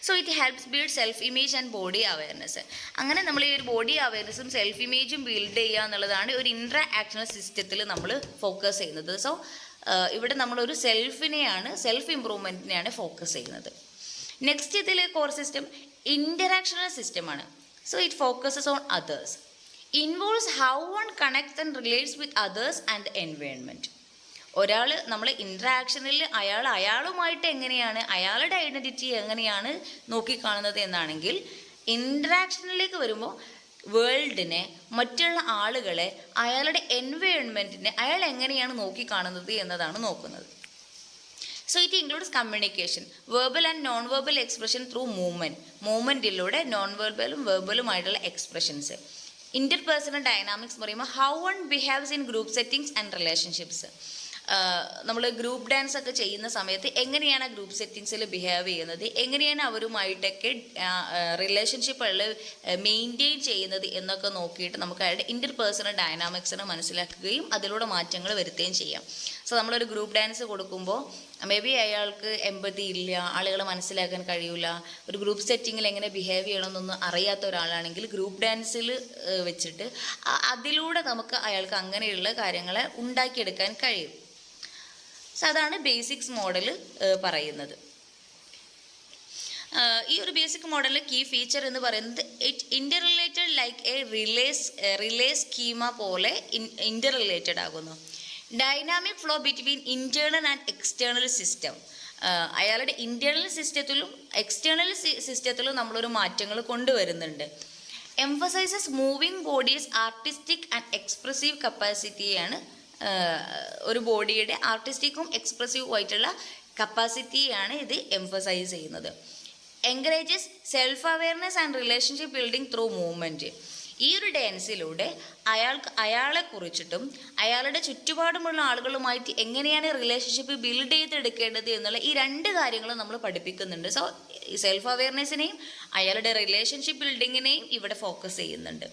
So it helps build self image and body awareness. അങ്ങനെ നമ്മൾ ഈ ഒരു ബോഡി അവയർനെസ്സും സെൽഫ് ഇമേജും ബിൽഡ് ചെയ്യുക എന്നുള്ളതാണ് ഒരു ഇൻട്രാ ആക്ഷണൽ സിസ്റ്റത്തിൽ നമ്മൾ ഫോക്കസ് ചെയ്യുന്നത്. സോ ഇവിടെ നമ്മളൊരു സെൽഫ് ഇംപ്രൂവ്മെൻറ്റിനെയാണ് ഫോക്കസ് ചെയ്യുന്നത്. നെക്സ്റ്റ് ഇതിൽ കോർ സിസ്റ്റം ഇൻ്ററാക്ഷണൽ സിസ്റ്റമാണ്. So it focuses on others. Involves how one connects and relates with others and environment. ഒരാൾ നമ്മൾ ഇൻട്രാക്ഷനിൽ അയാളുമായിട്ട് എങ്ങനെയാണ്, അയാളുടെ ഐഡൻറ്റിറ്റി എങ്ങനെയാണ് നോക്കിക്കാണുന്നത് എന്നാണെങ്കിൽ, ഇൻട്രാക്ഷനിലേക്ക് വരുമ്പോൾ വേൾഡിനെ, മറ്റുള്ള ആളുകളെ, അയാളുടെ എൻവയോൺമെൻറ്റിനെ അയാൾ എങ്ങനെയാണ് നോക്കിക്കാണുന്നത് എന്നതാണ് നോക്കുന്നത്. So it includes communication, verbal and non verbal expression through മൂവ്മെൻറ്റിലൂടെ നോൺ വെർബലും വെർബലുമായിട്ടുള്ള എക്സ്പ്രഷൻസ്. ഇൻ്റർപേഴ്സണൽ ഡൈനാമിക്സ് പറയുമ്പോൾ how one behaves in group settings and relationships. നമ്മൾ ഗ്രൂപ്പ് ഡാൻസ് ഒക്കെ ചെയ്യുന്ന സമയത്ത് എങ്ങനെയാണ് ആ ഗ്രൂപ്പ് സെറ്റിങ്സിൽ ബിഹേവ് ചെയ്യുന്നത്, എങ്ങനെയാണ് അവരുമായിട്ടൊക്കെ റിലേഷൻഷിപ്പുകൾ മെയിൻറ്റെയിൻ ചെയ്യുന്നത് എന്നൊക്കെ നോക്കിയിട്ട് നമുക്ക് അയാളുടെ ഇൻ്റർപേഴ്സണൽ ഡൈനാമിക്സിനെ മനസ്സിലാക്കുകയും അതിലൂടെ മാറ്റങ്ങൾ വരുത്തുകയും ചെയ്യാം. സോ നമ്മളൊരു ഗ്രൂപ്പ് ഡാൻസ് കൊടുക്കുമ്പോൾ മേ ബി അയാൾക്ക് എമ്പതി ഇല്ല, ആളുകളെ മനസ്സിലാക്കാൻ കഴിയില്ല, ഒരു ഗ്രൂപ്പ് സെറ്റിങ്ങിൽ എങ്ങനെ ബിഹേവ് ചെയ്യണമെന്നൊന്നും അറിയാത്ത ഒരാളാണെങ്കിൽ ഗ്രൂപ്പ് ഡാൻസിൽ വെച്ചിട്ട് അതിലൂടെ നമുക്ക് അയാൾക്ക് അങ്ങനെയുള്ള കാര്യങ്ങളെ ഉണ്ടാക്കിയെടുക്കാൻ കഴിയും. സോ അതാണ് ബേസിക്സ് മോഡൽ പറയുന്നത്. ഈ ഒരു ബേസിക് മോഡലിൽ കീ ഫീച്ചർ എന്ന് പറയുന്നത് it interrelated like a relay schema പോലെ ഇൻ്റർ റിലേറ്റഡ് ആകുന്നു. Dynamic flow between internal and external system. അയാളുടെ ഇൻറ്റേർണൽ സിസ്റ്റത്തിലും എക്സ്റ്റേണൽ സിസ്റ്റത്തിലും നമ്മളൊരു മാറ്റങ്ങൾ കൊണ്ടുവരുന്നുണ്ട്. Emphasises moving bodies artistic and expressive കപ്പാസിറ്റിയാണ്. ഒരു ബോഡിയുടെ ആർട്ടിസ്റ്റിക്കും എക്സ്പ്രസീവും ആയിട്ടുള്ള കപ്പാസിറ്റിയാണ് ഇത് എംഫസൈസ് ചെയ്യുന്നത്. Encourages self awareness and relationship building through movement. ഈ ഒരു ഡാൻസിലൂടെ അയാളെക്കുറിച്ചിട്ടും അയാളുടെ ചുറ്റുപാടുമുള്ള ആളുകളുമായിട്ട് എങ്ങനെയാണ് റിലേഷൻഷിപ്പ് ബിൽഡ് ചെയ്തെടുക്കേണ്ടത് എന്നുള്ള ഈ രണ്ട് കാര്യങ്ങളും നമ്മൾ പഠിപ്പിക്കുന്നുണ്ട്. സോ സെൽഫ് അവെയർനെസ്സിനെയും അയാളുടെ റിലേഷൻഷിപ്പ് ബിൽഡിങ്ങിനെയും ഇവിടെ ഫോക്കസ് ചെയ്യുന്നുണ്ട്.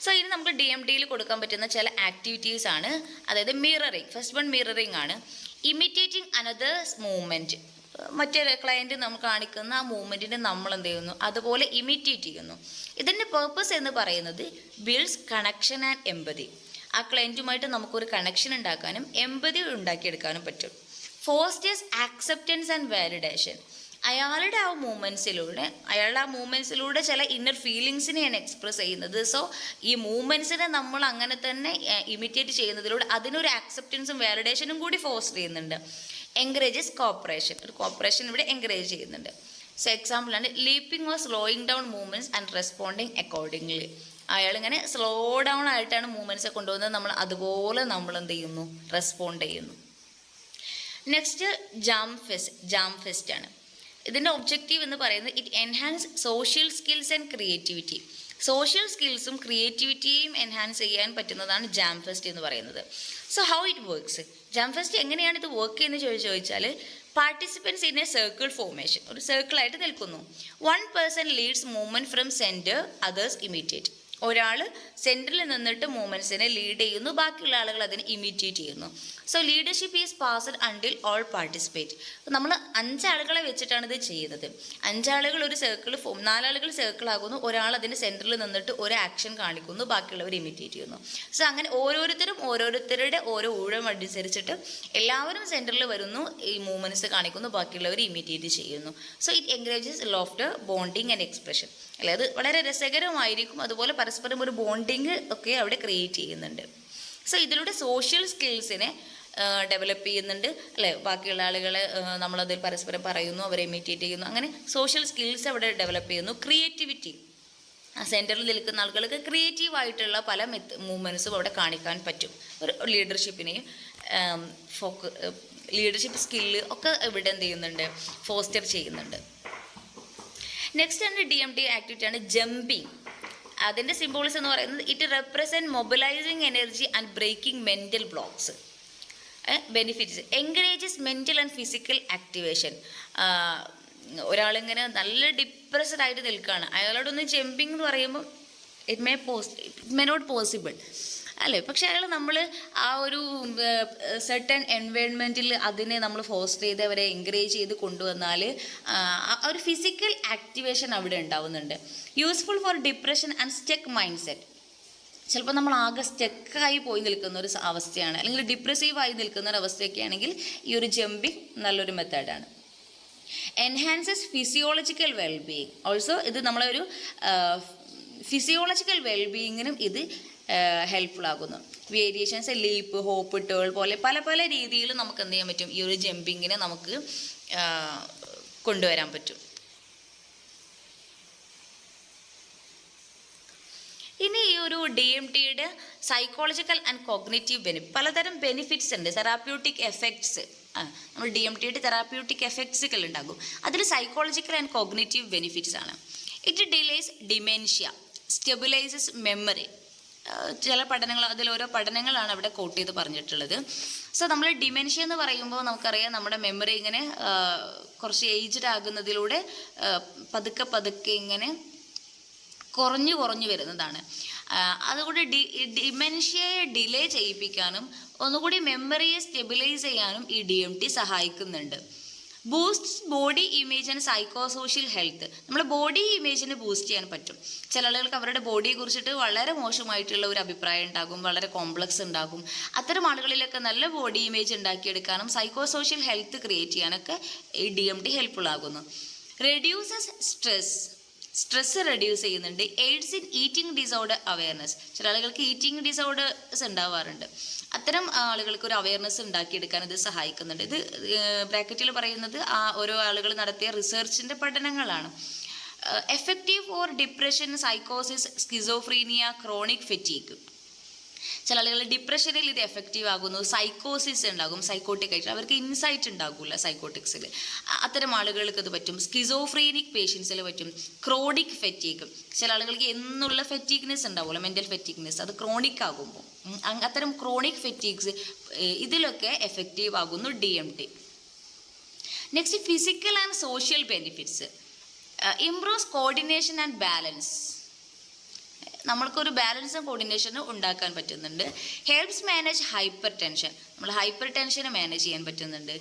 സോ ഇനി നമുക്ക് DMTയിൽ കൊടുക്കാൻ പറ്റുന്ന ചില ആക്ടിവിറ്റീസ് ആണ്. അതായത് മിററിങ്. ഫസ്റ്റ് വൺ മിററിങ് ആണ്. Imitating another's movement. മറ്റൊരു ക്ലയൻറ്റ് നമ്മൾ കാണിക്കുന്ന ആ മൂവ്മെൻറ്റിനെ നമ്മൾ എന്ത് ചെയ്യുന്നു, അതുപോലെ ഇമിറ്റേറ്റ് ചെയ്യുന്നു. ഇതിൻ്റെ പേർപ്പസ് എന്ന് പറയുന്നത് ബിൽഡ്സ് കണക്ഷൻ ആൻഡ് എമ്പതി. ആ ക്ലയൻറ്റുമായിട്ട് നമുക്കൊരു കണക്ഷൻ ഉണ്ടാക്കാനും എമ്പതി ഉണ്ടാക്കിയെടുക്കാനും പറ്റും. Fosters acceptance and validation. അയാളുടെ ആ മൂവ്മെൻറ്റ്സിലൂടെ ചില ഇന്നർ ഫീലിങ്സിനെയാണ് എക്സ്പ്രസ് ചെയ്യുന്നത്. സോ ഈ മൂവ്മെൻറ്റ്സിനെ നമ്മൾ അങ്ങനെ തന്നെ ഇമിറ്റേറ്റ് ചെയ്യുന്നതിലൂടെ അതിനൊരു ആക്സെപ്റ്റൻസും വാലിഡേഷനും കൂടി ഫോസ്റ്റർ ചെയ്യുന്നുണ്ട്. Encourages cooperation. ഒരു കോപ്പറേഷൻ ഇവിടെ എൻകറേജ് ചെയ്യുന്നുണ്ട്. സോ എക്സാമ്പിളാണ് leaping or slowing down movements and responding accordingly. അയാളിങ്ങനെ സ്ലോ ഡൗൺ ആയിട്ടാണ് മൂവ്മെൻറ്റ്സ് കൊണ്ടുപോകുന്നത്, നമ്മൾ അതുപോലെ നമ്മൾ എന്ത് ചെയ്യുന്നു, റെസ്പോണ്ട് ചെയ്യുന്നു. നെക്സ്റ്റ് ജാം ഫെസ്റ്റ് ആണ്. ഇതിൻ്റെ ഒബ്ജക്റ്റീവ് എന്ന് പറയുന്നത് it enhance social skills and creativity. Social സ്കിൽസും ക്രിയേറ്റിവിറ്റിയും എൻഹാൻസ് ചെയ്യാൻ പറ്റുന്നതാണ് ജാം ഫെസ്റ്റ് എന്ന് പറയുന്നത്. So how it works. Jam fest എങ്ങനെയാണ് ഇത് വർക്ക് ചെയ്യുന്നത് ചോദിച്ചാൽ participants in a circle formation. ഒരു സർക്കിളായിട്ട് നിൽക്കുന്നു. One person leads movement from centre, others imitate. ഒരാൾ സെൻറ്ററിൽ നിന്നിട്ട് മൂവ്മെൻറ്റ്സിനെ ലീഡ് ചെയ്യുന്നു, ബാക്കിയുള്ള ആളുകൾ അതിനെ ഇമിറ്റേറ്റ് ചെയ്യുന്നു. So leadership is passed until all participate. നമ്മൾ 5 ആളുകളെ വെച്ചിട്ടാണ് ഇത് ചെയ്യുന്നത്. 5 ആളുകൾ ഒരു സർക്കിൾ 4 ആളുകൾ സർക്കിളാകുന്നു, ഒരാൾ അതിന് സെൻറ്ററിൽ നിന്നിട്ട് ഒരു ആക്ഷൻ കാണിക്കുന്നു, ബാക്കിയുള്ളവർ ഇമിറ്റേറ്റ് ചെയ്യുന്നു. സോ അങ്ങനെ ഓരോരുത്തരുടെ ഓരോ ഊഴം അനുസരിച്ചിട്ട് എല്ലാവരും സെൻറ്ററിൽ വരുന്നു, ഈ മൂവ്മെൻറ്റ്സ് കാണിക്കുന്നു, ബാക്കിയുള്ളവർ ഇമിറ്റേറ്റ് ചെയ്യുന്നു. So it encourages laughter, bonding and expression. അല്ലെ, അത് വളരെ രസകരമായിരിക്കും. അതുപോലെ പരസ്പരം ഒരു ബോണ്ടിങ് ഒക്കെ അവിടെ ക്രിയേറ്റ് ചെയ്യുന്നുണ്ട്. സോ ഇതിലൂടെ സോഷ്യൽ സ്കിൽസിനെ ഡെവലപ്പ് ചെയ്യുന്നുണ്ട്. അല്ലേ, ബാക്കിയുള്ള ആളുകളെ നമ്മളതിൽ പരസ്പരം പറയുന്നു, അവരെ ഇമിറ്റേറ്റ് ചെയ്യുന്നു, അങ്ങനെ സോഷ്യൽ സ്കിൽസ് അവിടെ ഡെവലപ്പ് ചെയ്യുന്നു. ക്രിയേറ്റിവിറ്റി. സെൻറ്ററിൽ നിൽക്കുന്ന ആളുകൾക്ക് ക്രിയേറ്റീവായിട്ടുള്ള പല മൂവ്മെൻറ്റ്സും അവിടെ കാണിക്കാൻ പറ്റും. ഒരു ലീഡർഷിപ്പിനെയും ലീഡർഷിപ്പ് സ്കില്ല് ഒക്കെ ഇവിടെ എന്ത് ചെയ്യുന്നുണ്ട്, ഫോസ്റ്റർ ചെയ്യുന്നുണ്ട്. നെക്സ്റ്റ് ആണ് DMT ആക്ടിവിറ്റിയാണ് ജമ്പിങ്. അതിൻ്റെ സിംബോൾസ് എന്ന് പറയുന്നത് it represent mobilising energy and breaking mental blocks. Benefits encourages mental and physical activation. ഒരാളിങ്ങനെ നല്ല ഡിപ്രസ്ഡ് ആയിട്ട് നിൽക്കുകയാണ്, അയാളോടൊന്ന് ജമ്പിങ് എന്ന് പറയുമ്പോൾ ഇറ്റ് മേ നോട്ട് പോസിബിൾ അല്ലേ. പക്ഷെ അയാൾ നമ്മൾ ആ ഒരു സെർട്ടൺ എൻവയോൺമെൻറ്റിൽ അതിനെ നമ്മൾ ഫോസ്റ്റർ ചെയ്ത് അവരെ എൻകറേജ് ചെയ്ത് കൊണ്ടുവന്നാൽ ആ ഒരു ഫിസിക്കൽ ആക്ടിവേഷൻ അവിടെ ഉണ്ടാവുന്നുണ്ട്. Useful for depression and stuck mind set. ചിലപ്പോൾ നമ്മൾ ആകെ സ്റ്റക്കായി പോയി നിൽക്കുന്ന ഒരു അവസ്ഥയാണ്, അല്ലെങ്കിൽ ഡിപ്രസീവായി നിൽക്കുന്ന ഒരു അവസ്ഥയൊക്കെ ആണെങ്കിൽ ഈ ഒരു ജമ്പിങ് നല്ലൊരു മെത്തേഡാണ്. Enhances physiological wellbeing. ഓൾസോ ഇത് നമ്മളൊരു ഫിസിയോളജിക്കൽ വെൽബീയിങ്ങിനും ഇത് ഹെൽപ്ഫുൾ ആകുന്നു. വേരിയേഷൻസ് ലീപ്പ്, ഹോപ്പ്, ടേൾ പോലെ പല പല രീതിയിൽ നമുക്ക് എന്ത് ചെയ്യാൻ പറ്റും, ഈ ഒരു ജമ്പിങ്ങിനെ നമുക്ക് കൊണ്ടുവരാൻ പറ്റും. ഇനി ഈ ഒരു DMTയുടെ സൈക്കോളജിക്കൽ ആൻഡ് കോഗ്നിറ്റീവ് പലതരം ബെനിഫിറ്റ്സ് ഉണ്ട്, തെറാപ്യൂട്ടിക് എഫക്ട്സ്. നമ്മൾ DMTയുടെ തെറാപ്യൂട്ടിക് എഫക്ട്സുകൾ ഉണ്ടാകും. അതിൽ സൈക്കോളജിക്കൽ ആൻഡ് കോഗ്നിറ്റീവ് ബെനിഫിറ്റ്സ് ആണ്. It delays dementia, stabilises memory. ചില പഠനങ്ങൾ, അതിലോരോ പഠനങ്ങളാണ് അവിടെ കോട്ട് ചെയ്ത് പറഞ്ഞിട്ടുള്ളത്. സോ നമ്മൾ ഡിമെൻഷ്യ എന്ന് പറയുമ്പോൾ നമുക്കറിയാം നമ്മുടെ മെമ്മറി ഇങ്ങനെ കുറച്ച് ഏജ്ഡ് ആകുന്നതിലൂടെ പതുക്കെ പതുക്കെ ഇങ്ങനെ കുറഞ്ഞു വരുന്നതാണ്. അതുകൊണ്ട് ഡിമെൻഷ്യയെ ഡിലേ ചെയ്യിപ്പിക്കാനും ഒന്നുകൂടി മെമ്മറിയെ സ്റ്റെബിലൈസ് ചെയ്യാനും ഈ DMT സഹായിക്കുന്നുണ്ട്. Boost body image and psychosocial health. നമ്മുടെ ബോഡി ഇമേജിനെ ബൂസ്റ്റ് ചെയ്യാൻ പറ്റും. ചില ആളുകൾക്ക് അവരുടെ ബോഡിയെ കുറിച്ചിട്ട് വളരെ മോശമായിട്ടുള്ള ഒരു അഭിപ്രായം ഉണ്ടാകും, വളരെ കോംപ്ലക്സ് ഉണ്ടാകും. അത്തരം ആളുകളിലൊക്കെ നല്ല ബോഡി ഇമേജ് ഉണ്ടാക്കിയെടുക്കാനും സൈക്കോസോഷ്യൽ ഹെൽത്ത് ക്രിയേറ്റ് ചെയ്യാനൊക്കെ ഈ DMT ഹെൽപ്ഫുൾ ആകുന്നു. റെഡ്യൂസസ് സ്ട്രെസ് റെഡ്യൂസ് ചെയ്യുന്നുണ്ട്. Aids in eating disorder awareness. ചില ആളുകൾക്ക് ഈറ്റിംഗ് ഡിസോർഡേഴ്സ് ഉണ്ടാവാറുണ്ട്. അത്തരം ആളുകൾക്ക് ഒരു അവയർനെസ് ഉണ്ടാക്കിയെടുക്കാൻ ഇത് സഹായിക്കുന്നുണ്ട്. ഇത് ബ്രാക്കറ്റിൽ പറയുന്നത് ഓരോ ആളുകൾ നടത്തിയ റിസർച്ചിൻ്റെ പഠനങ്ങളാണ്. എഫക്റ്റീവ് ഫോർ ഡിപ്രഷൻ, സൈക്കോസിസ്, സ്കിസോഫ്രീനിയ, ക്രോണിക് ഫെറ്റീഗ്. ചില ആളുകൾ ഡിപ്രഷനിൽ ഇത് എഫക്റ്റീവ് ആകുന്നു. സൈക്കോസിസ് ഉണ്ടാകും, സൈക്കോട്ടിക് ആയിട്ട് അവർക്ക് ഇൻസൈറ്റ് ഉണ്ടാകില്ല സൈക്കോട്ടിക്സിൽ. അത്തരം ആളുകൾക്ക് ഇത് പറ്റും. സ്കിസോഫ്രീനിക് പേഷ്യൻസിൽ പറ്റും. ക്രോണിക് ഫെറ്റീഗ്, ചില ആളുകൾക്ക് എന്നുള്ള ഫെറ്റീഗ്നെസ് ഉണ്ടാവുമല്ലോ, മെൻ്റൽ ഫെറ്റീഗ്നെസ്, അത് ക്രോണിക് ആകുമ്പോൾ അത്തരം ക്രോണിക് ഫെറ്റീഗ്സ് ഇതിലൊക്കെ എഫക്റ്റീവ് ആകുന്നു DMT. Next physical and social benefits. Improves coordination and balance. നമ്മൾക്കൊരു ബാലൻസും കോർഡിനേഷനും ഉണ്ടാക്കാൻ പറ്റുന്നുണ്ട്. Helps manage hyper tension. നമ്മൾ ഹൈപ്പർ ടെൻഷനെ മാനേജ് ചെയ്യാൻ പറ്റുന്നുണ്ട്.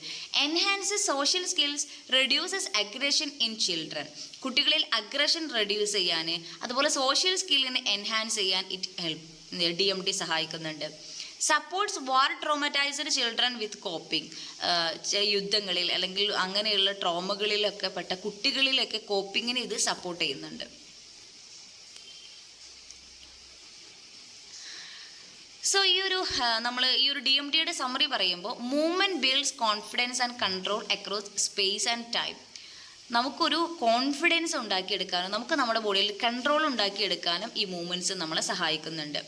Enhances social skills, reduces aggression in children. കുട്ടികളിൽ അഗ്രഷൻ റെഡ്യൂസ് ചെയ്യാൻ, അതുപോലെ സോഷ്യൽ സ്കില്ലിനെ എൻഹാൻസ് ചെയ്യാൻ DMT സഹായിക്കുന്നുണ്ട്. Supports war traumatised children with coping. യുദ്ധങ്ങളിൽ അല്ലെങ്കിൽ അങ്ങനെയുള്ള ട്രോമകളിലൊക്കെ പെട്ട കുട്ടികളിലൊക്കെ കോപ്പിങ്ങിന് ഇത് സപ്പോർട്ട് ചെയ്യുന്നുണ്ട്. സോ നമ്മൾ ഈ ഒരു DMTയുടെ സമ്മറി പറയുമ്പോൾ movement builds confidence and control across space and time. നമുക്കൊരു കോൺഫിഡൻസ് ഉണ്ടാക്കിയെടുക്കാനും നമുക്ക് നമ്മുടെ ബോഡിയിൽ കൺട്രോൾ ഉണ്ടാക്കിയെടുക്കാനും ഈ മൂവ്മെൻറ്റ്സ് നമ്മളെ സഹായിക്കുന്നുണ്ട്.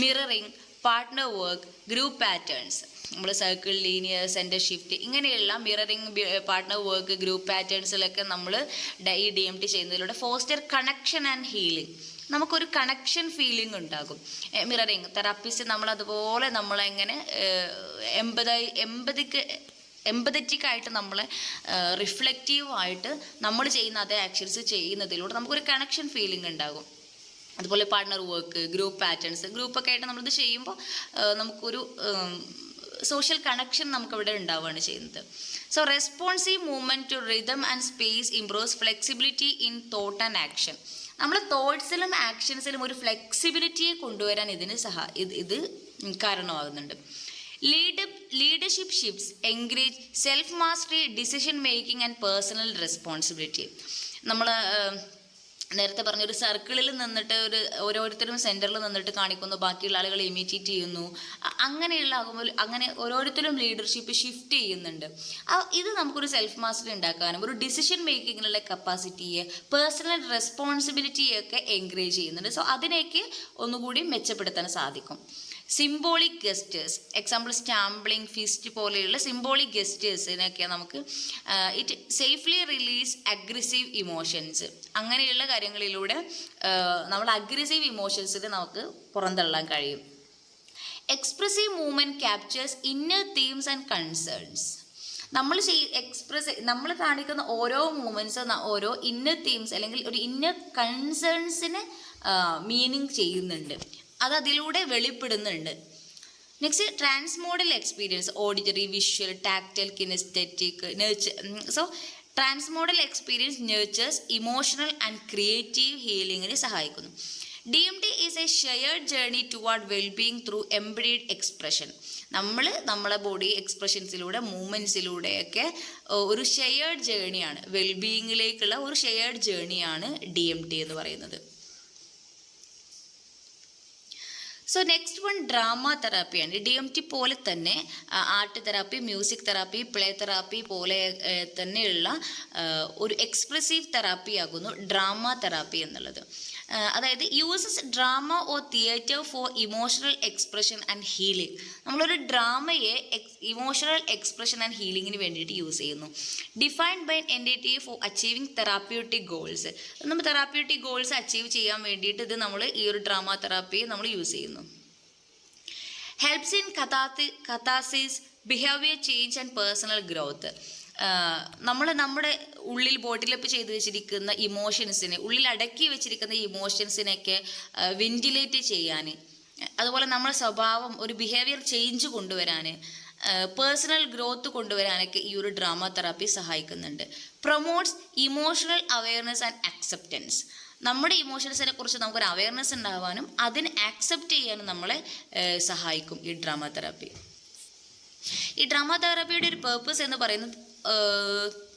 Mirroring, partner work, group patterns. നമ്മൾ സർക്കിൾ, ലീനിയർ, സെൻറ്റർ ഷിഫ്റ്റ്, ഇങ്ങനെയുള്ള മിററിങ്, പാർട്ട്ണർ വർക്ക്, ഗ്രൂപ്പ് പാറ്റേൺസിലൊക്കെ നമ്മൾ ഈ DMT ചെയ്യുന്നതിലൂടെ ഫോസ്റ്റർ കണക്ഷൻ ആൻഡ് ഹീലിംഗ്. നമുക്കൊരു കണക്ഷൻ ഫീലിംഗ് ഉണ്ടാകും. മിററിങ് തെറാപ്പിസ്റ്റ് നമ്മളതുപോലെ നമ്മളെങ്ങനെ എമ്പതറ്റിക്കായിട്ട് നമ്മളെ റിഫ്ലക്റ്റീവായിട്ട് നമ്മൾ ചെയ്യുന്ന അതേ ആക്ഷൻസ് ചെയ്യുന്നതിലൂടെ നമുക്കൊരു കണക്ഷൻ ഫീലിംഗ് ഉണ്ടാകും. അതുപോലെ പാർട്ട്ണർ വർക്ക്, ഗ്രൂപ്പ് പാറ്റേൺസ്, ഗ്രൂപ്പൊക്കെ ആയിട്ട് നമ്മളിത് ചെയ്യുമ്പോൾ നമുക്കൊരു സോഷ്യൽ കണക്ഷൻ നമുക്കവിടെ ഉണ്ടാവുകയാണ് ചെയ്യുന്നത്. So responsive movement to rhythm and space improves flexibility in thought and action. നമ്മൾ തോട്ട്സിലും ആക്ഷൻസിലും ഒരു ഫ്ലെക്സിബിലിറ്റിയെ കൊണ്ടുവരാൻ ഇത് കാരണമാകുന്നുണ്ട്. Leadership shifts encourage self mastery, decision making and personal responsibility. നമ്മൾ നേരത്തെ പറഞ്ഞൊരു സർക്കിളിൽ നിന്നിട്ട് ഓരോരുത്തരും സെൻറ്ററിൽ നിന്നിട്ട് കാണിക്കുന്നു, ബാക്കിയുള്ള ആളുകൾ ഇമിറ്റേറ്റ് ചെയ്യുന്നു, അങ്ങനെയുള്ള ആകുമ്പോൾ അങ്ങനെ ഓരോരുത്തരും ലീഡർഷിപ്പ് ഷിഫ്റ്റ് ചെയ്യുന്നുണ്ട്. ഇത് നമുക്കൊരു സെൽഫ് മാസ്റ്ററി ഉണ്ടാക്കാനും ഒരു ഡിസിഷൻ മേക്കിങ്ങിനുള്ള കപ്പാസിറ്റിയെ, പേഴ്സണൽ റെസ്പോൺസിബിലിറ്റിയൊക്കെ എൻകറേജ് ചെയ്യുന്നുണ്ട്. സോ അതിനെയൊക്കെ ഒന്നുകൂടി മെച്ചപ്പെടുത്താൻ സാധിക്കും. സിംബോളിക് ഗസ്റ്റേഴ്സ്, എക്സാമ്പിൾ സ്റ്റാമ്പിളിങ്, ഫിസ്റ്റ് പോലെയുള്ള സിംബോളിക് ഗസ്റ്റേഴ്സിനൊക്കെ നമുക്ക് it safely release aggressive emotions. അങ്ങനെയുള്ള കാര്യങ്ങളിലൂടെ നമ്മൾ അഗ്രസീവ് ഇമോഷൻസിന് നമുക്ക് പുറന്തള്ളാൻ കഴിയും. Expressive movement captures inner themes and concerns. നമ്മൾ കാണിക്കുന്ന ഓരോ മൂവ്മെൻറ്റ്സ് ഓരോ ഇന്നർ തീംസ് അല്ലെങ്കിൽ ഒരു ഇന്നർ കൺസേൺസിന് മീനിങ് ചെയ്യുന്നുണ്ട്, അത് അതിലൂടെ വെളിപ്പെടുന്നുണ്ട്. Next transmodal experience, auditory, visual, tactile, kinaesthetic, so transmodal experience nurtures emotional and creative ഹീലിങ്ങിന് സഹായിക്കുന്നു. DMT is a shared journey toward wellbeing through embodied expression. നമ്മളെ ബോഡി എക്സ്പ്രഷൻസിലൂടെ, മൂവ്മെൻറ്റ്സിലൂടെയൊക്കെ ഒരു ഷെയർഡ് ജേർണിയാണ്, വെൽബീയിങ്ങിലേക്കുള്ള ഒരു ഷെയർഡ് ജേർണിയാണ് DMT എന്ന് പറയുന്നത്. സോ നെക്സ്റ്റ് വൺ ഡ്രാമ തെറാപ്പിയാണ്. DMT പോലെ തന്നെ art therapy, music therapy, play therapy പോലെ തന്നെയുള്ള ഒരു എക്സ്പ്രസീവ് തെറാപ്പി ആകുന്നു ഡ്രാമ തെറാപ്പി എന്നുള്ളത്. അതായത് uses drama or theatre for emotional expression and healing. നമ്മളൊരു ഡ്രാമയെ ഇമോഷണൽ എക്സ്പ്രഷൻ ആൻഡ് ഹീലിങ്ങിന് വേണ്ടിയിട്ട് യൂസ് ചെയ്യുന്നു. Defined by entity for achieving therapeutic goals. നമ്മൾ തെറാപ്യൂട്ടിക് ഗോൾസ് അച്ചീവ് ചെയ്യാൻ വേണ്ടിയിട്ട് ഇത് നമ്മൾ ഈ ഒരു ഡ്രാമ തെറാപ്പിയെ നമ്മൾ യൂസ് ചെയ്യുന്നു. Helps in catharsis, behaviour change and personal growth. നമ്മൾ നമ്മുടെ ഉള്ളിൽ ബോട്ടിലപ്പ് ചെയ്ത് വെച്ചിരിക്കുന്ന ഇമോഷൻസിനെ, ഉള്ളിൽ അടക്കി വെച്ചിരിക്കുന്ന ഇമോഷൻസിനെയൊക്കെ വെന്റിലേറ്റ് ചെയ്യാൻ, അതുപോലെ നമ്മുടെ സ്വഭാവം ഒരു ബിഹേവിയർ ചേഞ്ച് കൊണ്ടുവരാൻ, പേഴ്സണൽ ഗ്രോത്ത് കൊണ്ടുവരാനൊക്കെ ഈ ഒരു ഡ്രാമ തെറാപ്പി സഹായിക്കുന്നുണ്ട്. Promotes emotional awareness and acceptance. നമ്മുടെ ഇമോഷൻസിനെ കുറിച്ച് നമുക്കൊരു അവെയർനെസ് ഉണ്ടാവാനും അതിനെ ആക്സെപ്റ്റ് ചെയ്യാനും നമ്മളെ സഹായിക്കും ഈ ഡ്രാമ തെറാപ്പി. ഈ ഡ്രാമ തെറാപ്പിയുടെ ഒരു പേർപ്പസ് എന്ന് പറയുന്നത്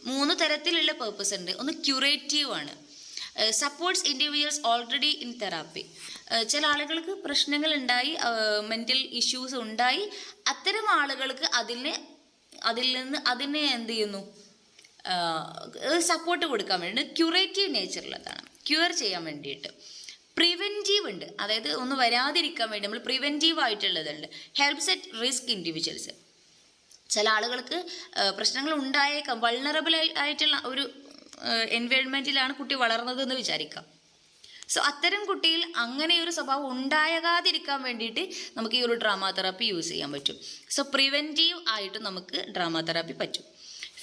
3 തരത്തിലുള്ള പേർപ്പസ് ഉണ്ട്. ഒന്ന് ക്യൂറേറ്റീവ് ആണ്. Supports individuals already in therapy. ചില ആളുകൾക്ക് പ്രശ്നങ്ങൾ ഉണ്ടായി, മെൻ്റൽ ഇഷ്യൂസ് ഉണ്ടായി, അത്തരം ആളുകൾക്ക് അതിനെ എന്ത് ചെയ്യുന്നു, സപ്പോർട്ട് കൊടുക്കാൻ വേണ്ടി ക്യൂറേറ്റീവ് നേച്ചറുള്ളതാണ്, ക്യൂർ ചെയ്യാൻ വേണ്ടിയിട്ട്. പ്രിവെൻറ്റീവ് ഉണ്ട്, അതായത് ഒന്ന് വരാതിരിക്കാൻ വേണ്ടി നമ്മൾ പ്രിവെൻറ്റീവ് ആയിട്ടുള്ളതുണ്ട്. Helps at risk individuals. ചില ആളുകൾക്ക് പ്രശ്നങ്ങൾ ഉണ്ടായേക്കാം, വൾണറബിൾ ആയിട്ടുള്ള ഒരു എൻവയോൺമെൻറ്റിലാണ് കുട്ടി വളർന്നതെന്ന് വിചാരിക്കാം. സോ അത്തരം കുട്ടിയിൽ അങ്ങനെ ഒരു സ്വഭാവം ഉണ്ടാകാതിരിക്കാൻ വേണ്ടിയിട്ട് നമുക്ക് ഈ ഒരു ഡ്രാമ തെറാപ്പി യൂസ് ചെയ്യാൻ പറ്റും. സോ പ്രിവെൻറ്റീവ് ആയിട്ട് നമുക്ക് ഡ്രാമ തെറാപ്പി പറ്റും.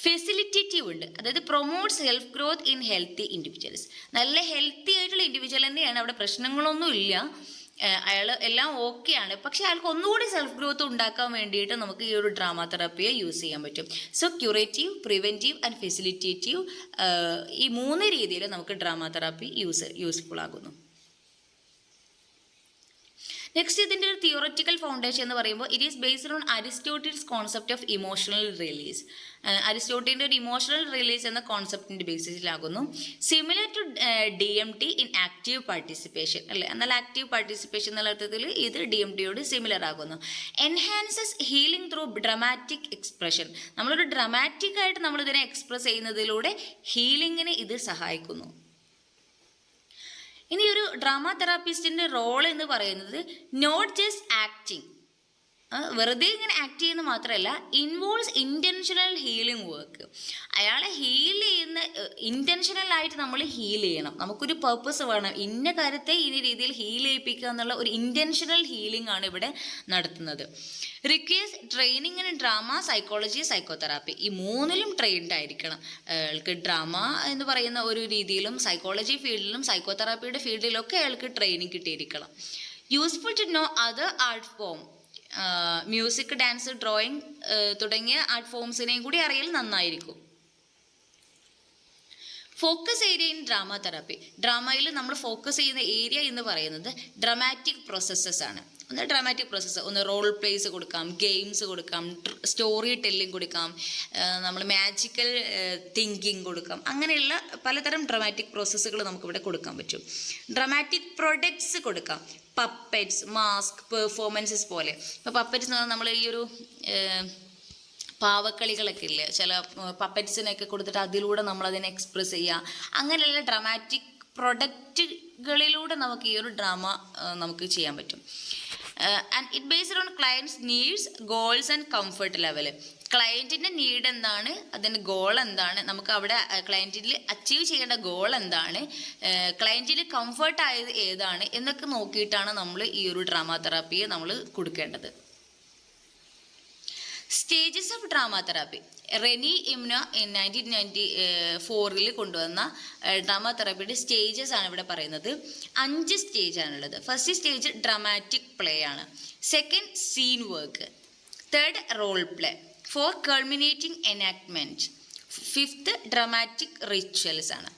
ഫെസിലിറ്റേറ്റീവ് ഉണ്ട്, അതായത് promote self growth in healthy individuals. നല്ല ഹെൽത്തി ആയിട്ടുള്ള ഇൻഡിവിജ്വൽ തന്നെയാണ്, അവിടെ പ്രശ്നങ്ങളൊന്നും ഇല്ല, അയാൾ എല്ലാം ഓക്കെയാണ്, പക്ഷെ അയാൾക്ക് ഒന്നുകൂടി സെൽഫ് ഗ്രോത്ത് ഉണ്ടാക്കാൻ വേണ്ടിയിട്ട് നമുക്ക് ഈ ഒരു ഡ്രാമ തെറാപ്പിയെ യൂസ് ചെയ്യാൻ പറ്റും. So curative, preventive and facilitative, ഈ 3 രീതിയിൽ നമുക്ക് ഡ്രാമ തെറാപ്പി യൂസ്ഫുൾ ആകുന്നു. നെക്സ്റ്റ് ഇതിൻ്റെ ഒരു തിയോററ്റിക്കൽ ഫൗണ്ടേഷൻ എന്ന് പറയുമ്പോൾ it is based on Aristotle's concept of emotional release. അരിസ്റ്റോട്ടിലിൻ്റെ ഒരു ഇമോഷണൽ റിലീസ് എന്ന കോൺസെപ്റ്റിൻ്റെ ബേസിസിലാകുന്നു. Similar to DMT in active participation അല്ലേ, എന്നാൽ ആക്റ്റീവ് പാർട്ടിസിപ്പേഷൻ എന്നുള്ള അർത്ഥത്തിൽ ഇത് DMTയോട് സിമിലർ ആകുന്നു. Enhances healing through dramatic expression. നമ്മളൊരു ഡ്രമാറ്റിക് ആയിട്ട് നമ്മളിതിനെ എക്സ്പ്രസ് ചെയ്യുന്നതിലൂടെ ഹീലിങ്ങിന് ഇത് സഹായിക്കുന്നു. ഇനി ഒരു ഡ്രാമ തെറാപ്പിസ്റ്റിൻ്റെ റോൾ എന്ന് പറയുന്നത് നോട്ട് ജസ്റ്റ് ആക്ടിങ്, വെറുതെ ഇങ്ങനെ ആക്ട് ചെയ്യുന്ന മാത്രമല്ല, ഇൻവോൾവ്സ് ഇൻറ്റൻഷണൽ ഹീലിംഗ് വർക്ക്. അയാളെ ഹീൽ ചെയ്യുന്ന ഇൻറ്റൻഷനലായിട്ട് നമ്മൾ ഹീൽ ചെയ്യണം, നമുക്കൊരു പർപ്പസ് വേണം, ഇന്ന കാര്യത്തെ ഇന്ന രീതിയിൽ ഹീൽ ചെയ്യിപ്പിക്കുക എന്നുള്ള ഒരു ഇൻറ്റൻഷണൽ ഹീലിംഗ് ആണ് ഇവിടെ നടത്തുന്നത്. Requires training in drama, psychology, psychotherapy. ഈ 3ലും ട്രെയിൻഡ് ആയിരിക്കണം. അയാൾക്ക് ഡ്രാമ എന്ന് പറയുന്ന ഒരു രീതിയിലും സൈക്കോളജി ഫീൽഡിലും സൈക്കോതെറാപ്പിയുടെ ഫീൽഡിലൊക്കെ അയാൾക്ക് ട്രെയിനിങ് കിട്ടിയിരിക്കണം. Useful to know other art form, music, dance, drawing തുടങ്ങിയ ആർട്ട് ഫോംസിനെയും കൂടി അറിയൽ നന്നായിരിക്കും. Focus area in drama therapy. ഡ്രാമയിൽ നമ്മൾ ഫോക്കസ് ചെയ്യുന്ന ഏരിയ എന്ന് പറയുന്നത് ഡ്രാമാറ്റിക് പ്രോസസ്സസ് ആണ്. ഒന്ന് ഡ്രാമാറ്റിക് പ്രോസസ്സ്, ഒന്ന് റോൾ പ്ലേസ് കൊടുക്കാം, ഗെയിംസ് കൊടുക്കാം, സ്റ്റോറി ടെല്ലിംഗ് കൊടുക്കാം, നമ്മൾ മാജിക്കൽ തിങ്കിങ് കൊടുക്കാം, അങ്ങനെയുള്ള പലതരം ഡ്രാമാറ്റിക് പ്രോസസ്സുകൾ നമുക്കിവിടെ കൊടുക്കാൻ പറ്റും. ഡ്രാമാറ്റിക് പ്രൊഡക്ട്സ് കൊടുക്കാം, പപ്പറ്റ്സ്, മാസ്ക്, പെർഫോമൻസസ് പോലെ. ഇപ്പോൾ പപ്പറ്റ്സ് എന്ന് പറഞ്ഞാൽ നമ്മൾ ഈ ഒരു പാവക്കളികളൊക്കെ ഇല്ലേ, ചില പപ്പറ്റ്സിനൊക്കെ കൊടുത്തിട്ട് അതിലൂടെ നമ്മളതിനെ എക്സ്പ്രസ് ചെയ്യുക, അങ്ങനെയുള്ള ഡ്രാമാറ്റിക് പ്രൊഡക്റ്റുകളിലൂടെ നമുക്ക് ഈ ഒരു ഡ്രാമ നമുക്ക് ചെയ്യാൻ പറ്റും. And it based on clients needs, goals and comfort level. ക്ലയൻറ്റിൻ്റെ നീഡ് എന്താണ്, അതിൻ്റെ ഗോൾ എന്താണ്, നമുക്ക് അവിടെ ക്ലയൻറ്റിൽ അച്ചീവ് ചെയ്യേണ്ട ഗോൾ എന്താണ്, ക്ലയൻറ്റിൽ കംഫർട്ട് ആയത് ഏതാണ് എന്നൊക്കെ നോക്കിയിട്ടാണ് നമ്മൾ ഈ ഒരു ഡ്രാമ തെറാപ്പിയെ നമ്മൾ കൊടുക്കേണ്ടത്. Stages of drama therapy. Renee Emunah 1994 കൊണ്ടുവന്ന ഡ്രാമ തെറാപ്പിയുടെ സ്റ്റേജസ് ആണ് ഇവിടെ പറയുന്നത്. 5 സ്റ്റേജാണുള്ളത്. ഫസ്റ്റ് സ്റ്റേജ് ഡ്രാമാറ്റിക് പ്ലേ ആണ്. Second scene work. Third role play. Fourth culminating enactment. Fifth dramatic rituals ആണ്.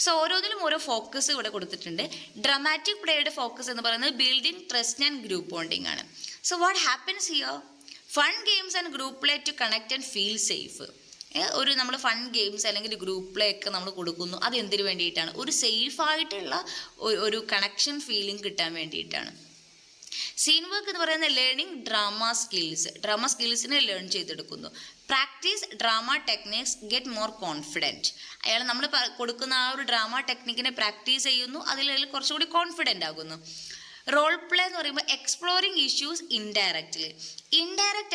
സോ ഓരോന്നിലും ഓരോ ഫോക്കസ് ഇവിടെ കൊടുത്തിട്ടുണ്ട്. ഡ്രാമാറ്റിക് പ്ലേയുടെ ഫോക്കസ് എന്ന് പറയുന്നത് building trust and group bonding ആണ്. So what happens here? Fun games and group play to connect and feel safe. ഒരു നമ്മൾ ഫൺ ഗെയിംസ് അല്ലെങ്കിൽ ഗ്രൂപ്പ് പ്ലേ ഒക്കെ നമ്മൾ കൊടുക്കുന്നു, അത് എന്തിനു വേണ്ടിയിട്ടാണ്? ഒരു സേഫായിട്ടുള്ള ഒരു കണക്ഷൻ ഫീലിംഗ് കിട്ടാൻ വേണ്ടിയിട്ടാണ്. സീൻ വർക്ക് എന്ന് പറയുന്നത് ലേണിംഗ് ഡ്രാമ സ്കിൽസിനെ ലേൺ ചെയ്തെടുക്കുന്നു. Practise drama techniques get more confident. അയാൾ നമ്മൾ കൊടുക്കുന്ന ആ ഒരു ഡ്രാമ ടെക്നിക്കിനെ പ്രാക്ടീസ് ചെയ്യുന്നു, അതിൽ കുറച്ചുകൂടി കോൺഫിഡൻ്റ് ആകുന്നു. റോൾ പ്ലേ എന്ന് പറയുമ്പോൾ എക്സ്പ്ലോറിങ് ഇഷ്യൂസ് ഇൻഡയറക്റ്റ്ലി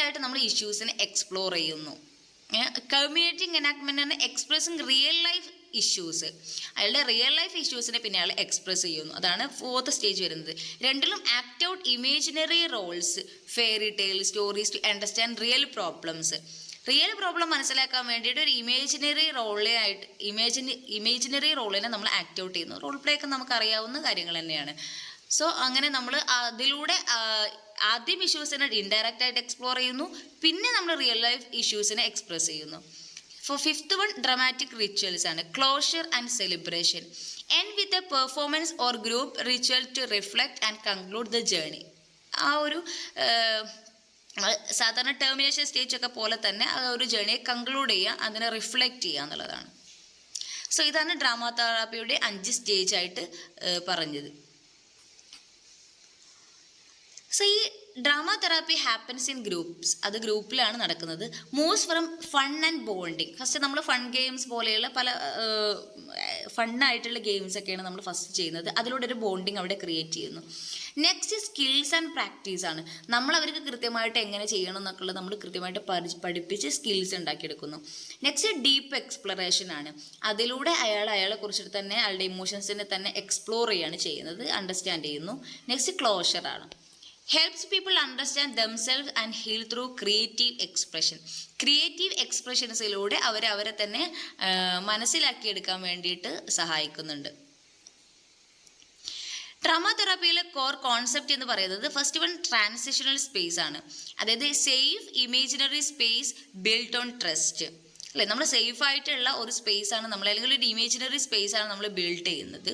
ആയിട്ട് നമ്മൾ ഇഷ്യൂസിനെ എക്സ്പ്ലോർ ചെയ്യുന്നു. Community enactment expressing real life issues, അയാളുടെ റിയൽ ലൈഫ് ഇഷ്യൂസിനെ പിന്നെ അയാൾ എക്സ്പ്രസ് ചെയ്യുന്നു. അതാണ് 4th സ്റ്റേജ് വരുന്നത്. രണ്ടിലും act out imaginary roles, fairy tale stories to understand real problems. Real problem മനസ്സിലാക്കാൻ വേണ്ടിയിട്ട് ഒരു ഇമേജിനറി റോളിനെ നമ്മൾ ആക്ട് ഔട്ട് ചെയ്യുന്നു. റോൾ പ്ലേ ഒക്കെ നമുക്ക് അറിയാവുന്ന കാര്യങ്ങൾ തന്നെയാണ്. സോ അങ്ങനെ നമ്മൾ അതിലൂടെ ആദ്യം ഇഷ്യൂസിനെ ഇൻഡയറക്റ്റ് ആയിട്ട് എക്സ്പ്ലോർ ചെയ്യുന്നു, പിന്നെ നമ്മൾ റിയൽ ലൈഫ് ഇഷ്യൂസിനെ എക്സ്പ്രസ് ചെയ്യുന്നു. For 5th one dramatic rituals ആണ്. Closure and celebration. End with a performance or group ritual to reflect and conclude the journey. ആ ഒരു സാധാരണ ടെർമിനേഷൻ സ്റ്റേജ് ഒക്കെ പോലെ തന്നെ ആ ഒരു ജേർണിയെ കൺക്ലൂഡ് ചെയ്യുക, അതിനെ റിഫ്ലക്റ്റ് ചെയ്യുക എന്നുള്ളതാണ്. സോ ഇതാണ് ഡ്രാമ തെറാപ്പിയുടെ 5 സ്റ്റേജ് ആയിട്ട് പറഞ്ഞത്. സോ ഈ drama therapy happens in groups, അത് ഗ്രൂപ്പിലാണ് നടക്കുന്നത്. Moves from fun and bonding. First നമ്മൾ ഫൺ ഗെയിംസ് പോലെയുള്ള പല ഫണ്ണായിട്ടുള്ള ഗെയിംസ് ഒക്കെയാണ് നമ്മൾ ഫസ്റ്റ് ചെയ്യുന്നത്. അതിലൂടെ ഒരു ബോണ്ടിങ് അവിടെ ക്രിയേറ്റ് ചെയ്യുന്നു. നെക്സ്റ്റ് സ്കിൽസ് ആൻഡ് പ്രാക്ടീസ് ആണ്. നമ്മൾ അവർക്ക് കൃത്യമായിട്ട് എങ്ങനെ ചെയ്യണം എന്നൊക്കെയുള്ളത് നമ്മൾ കൃത്യമായിട്ട് പഠിപ്പിച്ച് സ്കിൽസ് ഉണ്ടാക്കിയെടുക്കുന്നു. നെക്സ്റ്റ് ഡീപ്പ് എക്സ്പ്ലറേഷൻ ആണ്. അതിലൂടെ അയാളെ കുറിച്ചിട്ട് തന്നെ അയാളുടെ ഇമോഷൻസിനെ തന്നെ എക്സ്പ്ലോർ ചെയ്യാണ് ചെയ്യുന്നത്, അണ്ടർസ്റ്റാൻഡ് ചെയ്യുന്നു. നെക്സ്റ്റ് ക്ലോഷർ ആണ്. helps people understand themselves and heal through creative expression. Creative എക്സ്പ്രഷൻസിലൂടെ അവരെ തന്നെ മനസ്സിലാക്കിയെടുക്കാൻ വേണ്ടിയിട്ട് സഹായിക്കുന്നുണ്ട്. ട്രോമ തെറാപ്പിയിലെ കോർ കോൺസെപ്റ്റ് എന്ന് പറയുന്നത് ഫസ്റ്റ് വൺ ട്രാൻസിഷണൽ സ്പേസ് ആണ്. അതായത് safe imaginary space build on trust. അല്ലേ, നമ്മൾ സേഫ് ആയിട്ടുള്ള ഒരു സ്പേസ് ആണ് നമ്മൾ, അല്ലെങ്കിൽ ഒരു ഇമേജിനറി സ്പേസ് ആണ് നമ്മൾ ബിൽഡ് ചെയ്യുന്നത്.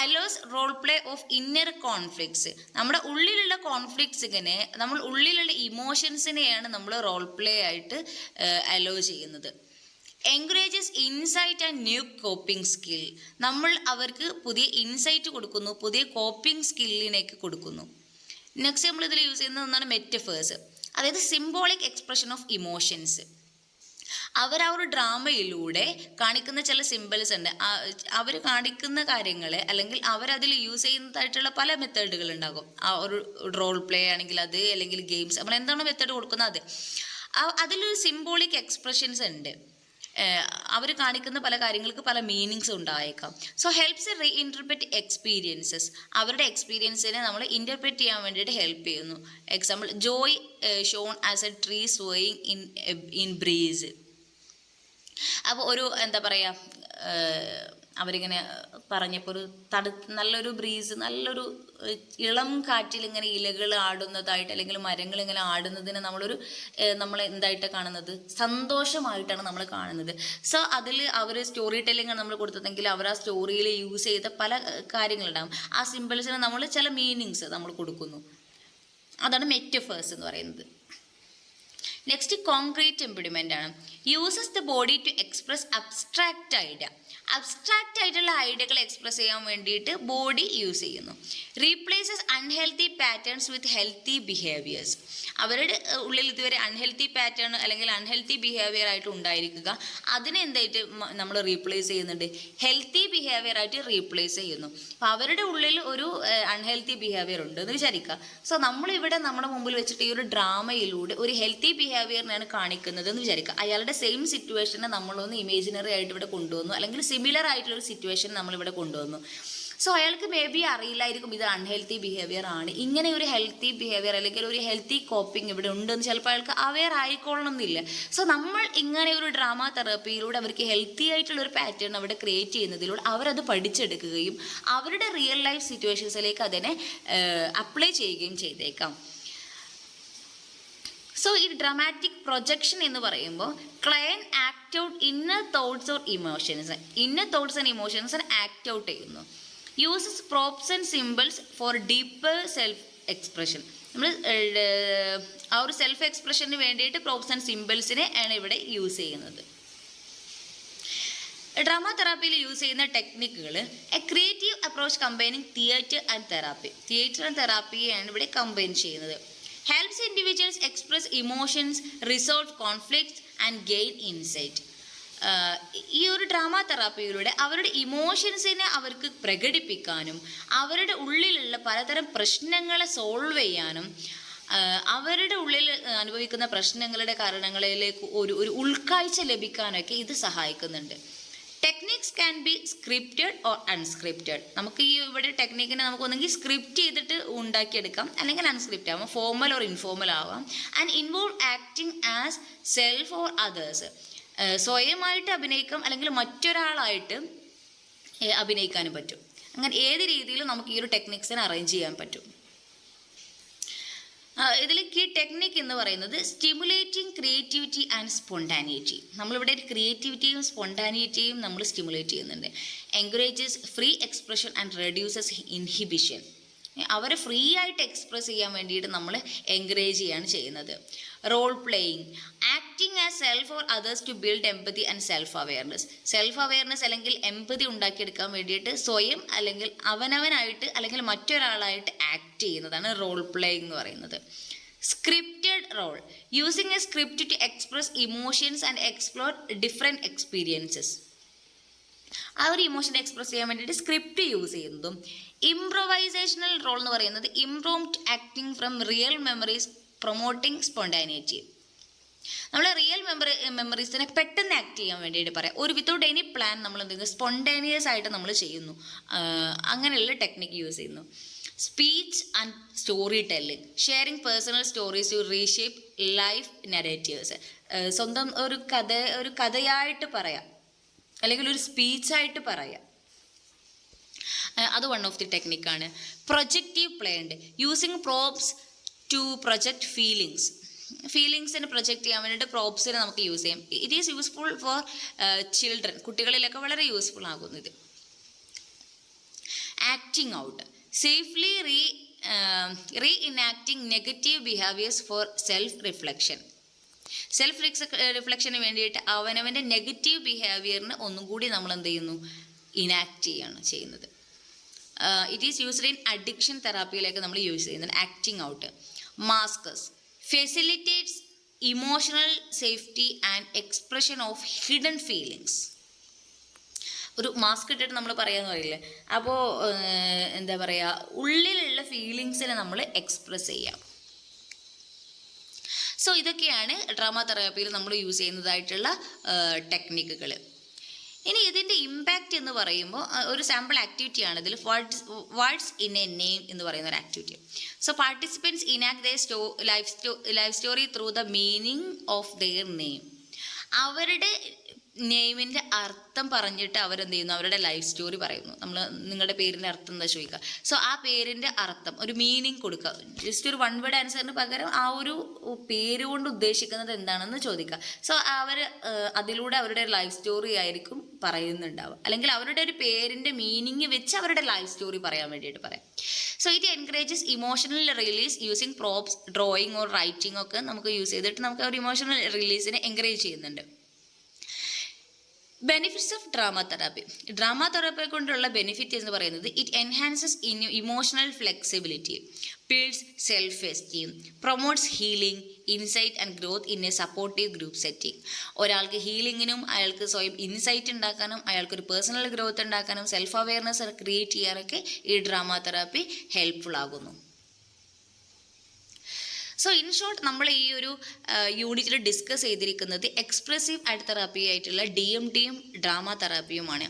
Allows role play of inner conflicts. നമ്മുടെ ഉള്ളിലുള്ള കോൺഫ്ലിക്ട്സിനെ, നമ്മൾ ഉള്ളിലുള്ള ഇമോഷൻസിനെയാണ് നമ്മൾ റോൾ പ്ലേ ആയിട്ട് അലോ ചെയ്യുന്നത്. Encourages insight and new coping skill. നമ്മൾ അവർക്ക് പുതിയ ഇൻസൈറ്റ് കൊടുക്കുന്നു, പുതിയ കോപ്പിംഗ് സ്കില്ലിനേക്ക് കൊടുക്കുന്നു. നെക്സ്റ്റ് നമ്മൾ ഇതിൽ യൂസ് ചെയ്യുന്ന ഒന്നാണ് മെറ്റഫേഴ്സ്, അതായത് സിംബോളിക് എക്സ്പ്രഷൻ ഓഫ് ഇമോഷൻസ്. അവർ ആ ഒരു ഡ്രാമയിലൂടെ കാണിക്കുന്ന ചില സിമ്പിൾസ് ഉണ്ട്, അവർ കാണിക്കുന്ന കാര്യങ്ങളെ അല്ലെങ്കിൽ അവരതിൽ യൂസ് ചെയ്യുന്നതായിട്ടുള്ള പല മെത്തേഡുകൾ ഉണ്ടാകും. ആ ഒരു റോൾ പ്ലേ ആണെങ്കിൽ അത്, അല്ലെങ്കിൽ ഗെയിംസ്, നമ്മൾ എന്താണോ മെത്തേഡ് കൊടുക്കുന്നത് അതിലൊരു സിംബോളിക് എക്സ്പ്രഷൻസ് ഉണ്ട്. അവർ കാണിക്കുന്ന പല കാര്യങ്ങൾക്ക് പല മീനിങ്സ് ഉണ്ടായേക്കാം. So helps reinterpret experiences. അവരുടെ എക്സ്പീരിയൻസിനെ നമ്മൾ ഇൻ്റർപ്രറ്റ് ചെയ്യാൻ വേണ്ടിയിട്ട് ഹെൽപ്പ് ചെയ്യുന്നു. Example, joy shown as a tree swaying in breeze. അപ്പോൾ ഒരു എന്താ പറയുക, അവരിങ്ങനെ പറഞ്ഞപ്പോൾ ഒരു നല്ലൊരു ബ്രീസ്, നല്ലൊരു ഇളം കാറ്റിൽ ഇങ്ങനെ ഇലകൾ ആടുന്നതായിട്ട്, അല്ലെങ്കിൽ മരങ്ങൾ ഇങ്ങനെ ആടുന്നതിനെ നമ്മൾ എന്തായിട്ട് കാണുന്നത്, സന്തോഷമായിട്ടാണ് നമ്മൾ കാണുന്നത്. സോ അതിൽ അവർ സ്റ്റോറി ടെല്ലിംഗ് ആണ് നമ്മൾ കൊടുത്തതെങ്കിൽ അവർ ആ സ്റ്റോറിയിൽ യൂസ് ചെയ്ത പല കാര്യങ്ങളുണ്ടാകും. ആ സിമ്പിൾസിന് നമ്മൾ ചില മീനിങ്സ് നമ്മൾ കൊടുക്കുന്നു. അതാണ് മെറ്റഫേഴ്സ് എന്ന് പറയുന്നത്. നെക്സ്റ്റ് കോൺക്രീറ്റ് എംബഡിമെൻ്റ് ആണ്. Uses the body to express abstract idea. Abstract ആയിട്ടുള്ള ഐഡിയകൾ എക്സ്പ്രസ് ചെയ്യാൻ വേണ്ടിയിട്ട് ബോഡി യൂസ് ചെയ്യുന്നു. Replaces unhealthy patterns with healthy behaviours. അവരുടെ ഉള്ളിൽ ഇതുവരെ അൺഹെൽത്തി പാറ്റേൺ അല്ലെങ്കിൽ അൺഹെൽത്തി ബിഹേവിയർ ആയിട്ട് ഉണ്ടായിരിക്കുക, അതിനെ എന്തായിട്ട് നമ്മൾ റീപ്ലേസ് ചെയ്യുന്നുണ്ട്, ഹെൽത്തി ബിഹേവിയർ ആയിട്ട് റീപ്ലേസ് ചെയ്യുന്നു. അപ്പോൾ അവരുടെ ഉള്ളിൽ ഒരു അൺഹെൽത്തി ബിഹേവിയർ ഉണ്ട് എന്ന് വിചാരിക്കുക. സോ നമ്മളിവിടെ നമ്മുടെ മുമ്പിൽ വെച്ചിട്ട് ഈ ഒരു ഡ്രാമയിലൂടെ ഒരു ഹെൽത്തി ബിഹേവിയറിനെയാണ് കാണിക്കുന്നത് എന്ന് വിചാരിക്കുക. അയാളുടെ സെയിം സിറ്റുവേഷനെ നമ്മളൊന്ന് ഇമേജിനറി ആയിട്ട് ഇവിടെ കൊണ്ടുവന്നു, അല്ലെങ്കിൽ സിമിലർ ആയിട്ടുള്ളൊരു സിറ്റുവേഷൻ നമ്മളിവിടെ കൊണ്ടുവന്നു. സോ അയാൾക്ക് മേ ബി അറിയില്ലായിരിക്കും ഇത് അൺഹെൽത്തി ബിഹേവിയർ ആണ്, ഇങ്ങനെ ഒരു ഹെൽത്തി ബിഹേവിയർ അല്ലെങ്കിൽ ഒരു ഹെൽത്തി കോപ്പിംഗ് ഇവിടെ ഉണ്ടെന്ന് ചിലപ്പോൾ അയാൾക്ക് അവെയർ ആയിക്കൊള്ളണമെന്നില്ല. സോ നമ്മൾ ഇങ്ങനെ ഒരു ഡ്രാമ തെറാപ്പിയിലൂടെ അവർക്ക് ഹെൽത്തി ആയിട്ടുള്ളൊരു പാറ്റേൺ അവിടെ ക്രിയേറ്റ് ചെയ്യുന്നതിലൂടെ അവരത് പഠിച്ചെടുക്കുകയും അവരുടെ റിയൽ ലൈഫ് സിറ്റുവേഷൻസിലേക്ക് അതിനെ അപ്ലൈ ചെയ്യുകയും ചെയ്തേക്കാം. സോ ഈ ഡ്രാമാറ്റിക് പ്രൊജക്ഷൻ എന്ന് പറയുമ്പോൾ client act out inner thoughts or emotions. Inner thoughts and emotions act out ചെയ്യുന്നു. Uses props and symbols for deeper self expression. നമ്മൾ ആ ഒരു സെൽഫ് എക്സ്പ്രഷന് വേണ്ടിയിട്ട് പ്രോപ്സ് ആൻഡ് സിമ്പിൾസിനെ ആണ് ഇവിടെ യൂസ് ചെയ്യുന്നത്. ഡ്രാമ തെറാപ്പിയിൽ യൂസ് ചെയ്യുന്ന ടെക്നിക്കുകൾ a creative approach combining theatre and therapy. Theatre and തെറാപ്പിയെയാണ് ഇവിടെ കമ്പൈൻ ചെയ്യുന്നത്. Helps individuals express emotions, resolve conflicts and gain insight. ഈ ഒരു ഡ്രാമ തെറാപ്പിയിലൂടെ അവരുടെ ഇമോഷൻസിനെ അവർക്ക് പ്രകടിപ്പിക്കാനും അവരുടെ ഉള്ളിലുള്ള പലതരം പ്രശ്നങ്ങളെ സോൾവ് ചെയ്യാനും അവരുടെ ഉള്ളിൽ അനുഭവിക്കുന്ന പ്രശ്നങ്ങളുടെ കാരണങ്ങളിലേക്ക് ഒരു ഉൾക്കാഴ്ച ലഭിക്കാനൊക്കെ ഇത് സഹായിക്കുന്നുണ്ട്. Techniques can be scripted or unscripted. നമുക്ക് ഈ ഇവിടെ ടെക്നിക്കിനെ നമുക്ക് ഒന്നെങ്കിൽ സ്ക്രിപ്റ്റ് ചെയ്തിട്ട് ഉണ്ടാക്കിയെടുക്കാം, അല്ലെങ്കിൽ അൺസ്ക്രിപ്റ്റ് ആവാം, ഫോർമൽ ഓർ ഇൻഫോർമൽ ആവാം. And involve acting as self or others. സ്വയമായിട്ട് അഭിനയിക്കാം, അല്ലെങ്കിൽ മറ്റൊരാളായിട്ട് അഭിനയിക്കാനും പറ്റും. അങ്ങനെ ഏത് രീതിയിലും നമുക്ക് ഈ ഒരു ടെക്നിക്സിനെ അറേഞ്ച് ചെയ്യാൻ പറ്റും. ഇതിൽ കീ ടെക്നിക്ക് എന്ന് പറയുന്നത് സ്റ്റിമുലേറ്റിംഗ് ക്രിയേറ്റിവിറ്റി ആൻഡ് സ്പോണ്ടാനിറ്റി. നമ്മളിവിടെ ക്രിയേറ്റിവിറ്റിയും സ്പോണ്ടാനിറ്റിയും നമ്മൾ സ്റ്റിമുലേറ്റ് ചെയ്യുന്നുണ്ട്. Encourages free expression and reduces inhibition. അവരെ ഫ്രീ ആയിട്ട് എക്സ്പ്രസ് ചെയ്യാൻ വേണ്ടിയിട്ട് നമ്മൾ എൻകറേജ് ചെയ്യാണ് ചെയ്യുന്നത്. Role playing, acting as self or others to build empathy and self awareness. Self awareness അല്ലെങ്കിൽ എംപതി ഉണ്ടാക്കിയെടുക്കാൻ വേണ്ടിയിട്ട് സ്വയം അല്ലെങ്കിൽ അവനവനായിട്ട് അല്ലെങ്കിൽ മറ്റൊരാളായിട്ട് ആക്ട് ചെയ്യുന്നതാണ് റോൾ പ്ലേയിങ് എന്ന് പറയുന്നത്. Scripted role, using a script to express emotions and explore different experiences. ആ ഒരു ഇമോഷൻ എക്സ്പ്രസ് ചെയ്യാൻ വേണ്ടിയിട്ട് സ്ക്രിപ്റ്റ് യൂസ് ചെയ്യുന്നതും. ഇംപ്രൊവൈസേഷണൽ റോൾ എന്ന് പറയുന്നത് impromptu acting from real memories promoting spontaneity. നമ്മൾ റിയൽ മെമ്മറീസിനെ പെട്ടെന്ന് ആക്ട് ചെയ്യാൻ വേണ്ടിയിട്ട് പറയാം. ഒരു വിത്തൗട്ട് എനി പ്ലാൻ നമ്മൾ എന്ത് ചെയ്യുന്നു, സ്പോണ്ടേനിയസ് ആയിട്ട് നമ്മൾ ചെയ്യുന്നു. അങ്ങനെയുള്ള ടെക്നിക്ക് യൂസ് ചെയ്യുന്നു. Speech and story telling, sharing personal stories to reshape life narratives. സ്വന്തം ഒരു കഥയായിട്ട് പറയാം, അല്ലെങ്കിൽ ഒരു സ്പീച്ചായിട്ട് പറയാം. അത് വൺ ഓഫ് ദി ടെക്നിക്കാണ്. പ്രൊജക്റ്റീവ് പ്ലേണ്ട്, യൂസിങ് പ്രോപ്സ് ടു പ്രൊജക്റ്റ് ഫീലിങ്സിനെ പ്രൊജക്റ്റ് ചെയ്യാൻ വേണ്ടിയിട്ട് പ്രോപ്സിനെ നമുക്ക് യൂസ് ചെയ്യാം. It is useful for children. കുട്ടികളിലൊക്കെ വളരെ യൂസ്ഫുൾ ആകുന്നു ഇത്. Acting out, safely reenacting negative behaviours for self reflection. Self റിഫ്ലക്ഷന് വേണ്ടിയിട്ട് അവനവൻ്റെ നെഗറ്റീവ് ബിഹേവിയറിന് ഒന്നും കൂടി നമ്മൾ എന്ത് ചെയ്യുന്നു, ഇനാക്ട് ചെയ്യാണ് ചെയ്യുന്നത്. It is used in addiction തെറാപ്പിയിലേക്ക് നമ്മൾ യൂസ് ചെയ്യുന്നത്. Acting out. Masks, facilitates emotional safety and expression of hidden feelings. ഒരു മാസ്ക് ഇട്ടിട്ട് നമ്മൾ പറയാമെന്ന് പറയില്ലേ, അപ്പോൾ എന്താ പറയുക, ഉള്ളിലുള്ള ഫീലിങ്സിനെ നമ്മൾ എക്സ്പ്രസ് ചെയ്യാം. സോ ഇതൊക്കെയാണ് ഡ്രാമ തെറാപ്പിയിൽ നമ്മൾ യൂസ് ചെയ്യുന്നതായിട്ടുള്ള ടെക്നിക്കുകൾ. ഇനി ഇതിൻ്റെ ഇമ്പാക്റ്റ് എന്ന് പറയുമ്പോൾ ഒരു സാമ്പിൾ ആക്ടിവിറ്റിയാണ് ഇതിൽ. വാട്ട്സ് ഇൻ എ നെയിം എന്ന് പറയുന്ന ഒരു ആക്ടിവിറ്റി. So participants enact their life story through the meaning of their name. അവരുടെ നെയിമിൻ്റെ അർത്ഥം പറഞ്ഞിട്ട് അവരെന്ത് ചെയ്യുന്നു, അവരുടെ ലൈഫ് സ്റ്റോറി പറയുന്നു. നമ്മൾ നിങ്ങളുടെ പേരിൻ്റെ അർത്ഥം എന്താ ചോദിക്കുക. സോ ആ പേരിൻ്റെ അർത്ഥം ഒരു മീനിങ് കൊടുക്കുക. ജസ്റ്റ് ഒരു വൺ വേർഡ് ആൻസറിന് പകരം ആ ഒരു പേര് കൊണ്ട് ഉദ്ദേശിക്കുന്നത് എന്താണെന്ന് ചോദിക്കുക. സോ അവർ അതിലൂടെ അവരുടെ ലൈഫ് സ്റ്റോറി ആയിരിക്കും പറയുന്നുണ്ടാവുക, അല്ലെങ്കിൽ അവരുടെ ഒരു പേരിൻ്റെ മീനിങ് വെച്ച് അവരുടെ ലൈഫ് സ്റ്റോറി പറയാൻ വേണ്ടിയിട്ട് പറയാം. So it encourages emotional release using props, drawing or writing ഒക്കെ നമുക്ക് യൂസ് ചെയ്തിട്ട് നമുക്ക് ഒരു ഇമോഷണൽ റിലീസിനെ എൻകറേജ് ചെയ്യുന്നുണ്ട്. Benefits of drama therapy. Drama തെറാപ്പിയെ കൊണ്ടുള്ള ബെനിഫിറ്റ് എന്ന് പറയുന്നത് it enhances emotional flexibility, builds self esteem, promotes healing, insight and growth in a supportive group setting. ഒരാൾക്ക് ഹീലിങ്ങിനും അയാൾക്ക് സ്വയം ഇൻസൈറ്റ് ഉണ്ടാക്കാനും അയാൾക്കൊരു പേഴ്സണൽ ഗ്രോത്ത് ഉണ്ടാക്കാനും സെൽഫ് അവെയർനെസ് ക്രിയേറ്റ് ചെയ്യാനൊക്കെ ഈ ഡ്രാമ തെറാപ്പി ഹെൽപ്ഫുൾ ആകുന്നു. സോ ഇൻ ഷോർട്ട് നമ്മൾ ഈ ഒരു യൂണിറ്റിൽ ഡിസ്കസ് ചെയ്തിരിക്കുന്നത് എക്സ്പ്രസീവ് ആർട്ട് തെറാപ്പി ആയിട്ടുള്ള DMTയും ഡ്രാമ തെറാപ്പിയുമാണ്.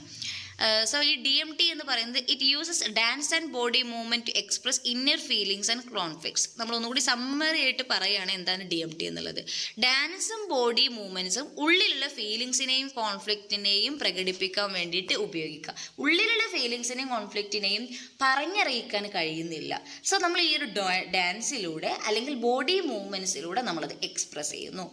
സോ ഈ DMT എന്ന് പറയുന്നത് it uses dance and body movement to express inner feelings and conflicts. നമ്മൾ ഒന്നുകൂടി സമ്മറി ആയിട്ട് പറയുകയാണ് എന്താണ് DMT എന്നുള്ളത്. ഡാൻസും ബോഡി മൂവ്മെൻറ്റ്സും ഉള്ളിലുള്ള ഫീലിങ്സിനെയും കോൺഫ്ലിക്റ്റിനെയും പ്രകടിപ്പിക്കാൻ വേണ്ടിയിട്ട് ഉപയോഗിക്കുക. ഉള്ളിലുള്ള ഫീലിങ്സിനെയും കോൺഫ്ലിക്റ്റിനെയും പറഞ്ഞറിയിക്കാൻ കഴിയുന്നില്ല. സോ നമ്മൾ ഈ ഒരു ഡാൻസിലൂടെ അല്ലെങ്കിൽ ബോഡി മൂവ്മെൻറ്റ്സിലൂടെ നമ്മളത് എക്സ്പ്രസ് ചെയ്യുന്നു.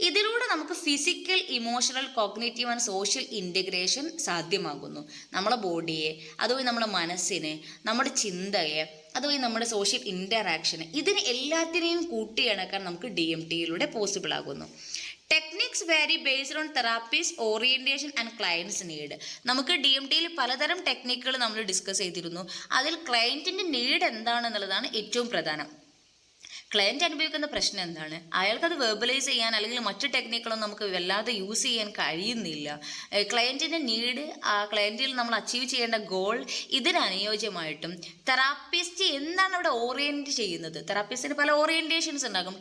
ഇതിലൂടെ നമുക്ക് physical, emotional, cognitive and social integration സാധ്യമാകുന്നു. നമ്മളെ ബോഡിയെ, അതുവഴി നമ്മുടെ മനസ്സിനെ, നമ്മുടെ ചിന്തയെ, അതുവഴി നമ്മുടെ സോഷ്യൽ ഇൻറ്ററാക്ഷനെ, ഇതിന് എല്ലാത്തിനെയും കൂട്ടിയിണക്കാൻ നമുക്ക് DMTയിലൂടെ പോസിബിൾ ആകുന്നു. Techniques vary based on therapies orientation and clients need. നമുക്ക് DMTയിൽ പലതരം ടെക്നിക്കുകൾ നമ്മൾ ഡിസ്കസ് ചെയ്തിരുന്നു. അതിൽ ക്ലയൻറ്റിൻ്റെ നീഡ് എന്താണെന്നുള്ളതാണ് ഏറ്റവും പ്രധാനം. ക്ലയൻറ്റ് അനുഭവിക്കുന്ന പ്രശ്നം എന്താണ്, അയാൾക്കത് വെർബലൈസ് ചെയ്യാൻ അല്ലെങ്കിൽ മറ്റു ടെക്നിക്കുകളൊന്നും നമുക്ക് വല്ലാതെ യൂസ് ചെയ്യാൻ കഴിയുന്നില്ല. ക്ലയൻറ്റിൻ്റെ നീഡ്, ആ ക്ലയൻറ്റിൽ നമ്മൾ അച്ചീവ് ചെയ്യേണ്ട ഗോൾ, ഇതിന് അനുയോജ്യമായിട്ടും തെറാപ്പിസ്റ്റ് എന്താണ് അവിടെ ഓറിയൻറ്റ് ചെയ്യുന്നത്. തെറാപ്പിസ്റ്റിന് പല ഓറിയൻറ്റേഷൻസ് ഉണ്ടാകും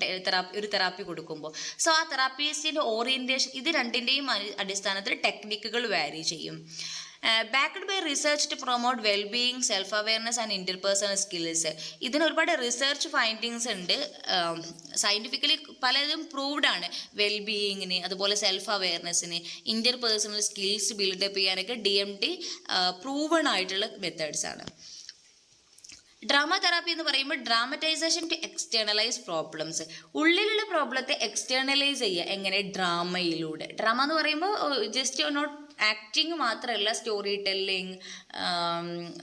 ഒരു തെറാപ്പി കൊടുക്കുമ്പോൾ. സോ ആ തെറാപ്പിസ്റ്റിൻ്റെ ഓറിയൻറ്റേഷൻ, ഇത് രണ്ടിൻ്റെയും അടിസ്ഥാനത്തിൽ ടെക്നിക്കുകൾ വാരി ചെയ്യും. Backed by research to promote wellbeing, self awareness and interpersonal skills. ഇതിന് ഒരുപാട് റിസർച്ച് ഫൈൻഡിങ്സ് ഉണ്ട്. സയൻറ്റിഫിക്കലി പലതും പ്രൂവ്ഡ് ആണ്. വെൽബീയിങ്ങിന്, അതുപോലെ സെൽഫ് അവെയർനെസ്സിന്, ഇൻ്റർപേഴ്സണൽ സ്കിൽസ് ബിൽഡപ്പ് ചെയ്യാനൊക്കെ DMT പ്രൂവൺ ആയിട്ടുള്ള മെത്തേഡ്സ് ആണ്. ഡ്രാമ തെറാപ്പി എന്ന് പറയുമ്പോൾ ഡ്രാമറ്റൈസേഷൻ ടു എക്സ്റ്റേണലൈസ് പ്രോബ്ലംസ്. ഉള്ളിലുള്ള പ്രോബ്ലത്തെ എക്സ്റ്റേണലൈസ് ചെയ്യുക എങ്ങനെ? ഡ്രാമയിലൂടെ. ഡ്രാമ എന്ന് പറയുമ്പോൾ ജസ്റ്റ് നോട്ട് ആക്ടിങ് മാത്രമല്ല, സ്റ്റോറി ടെല്ലിങ്,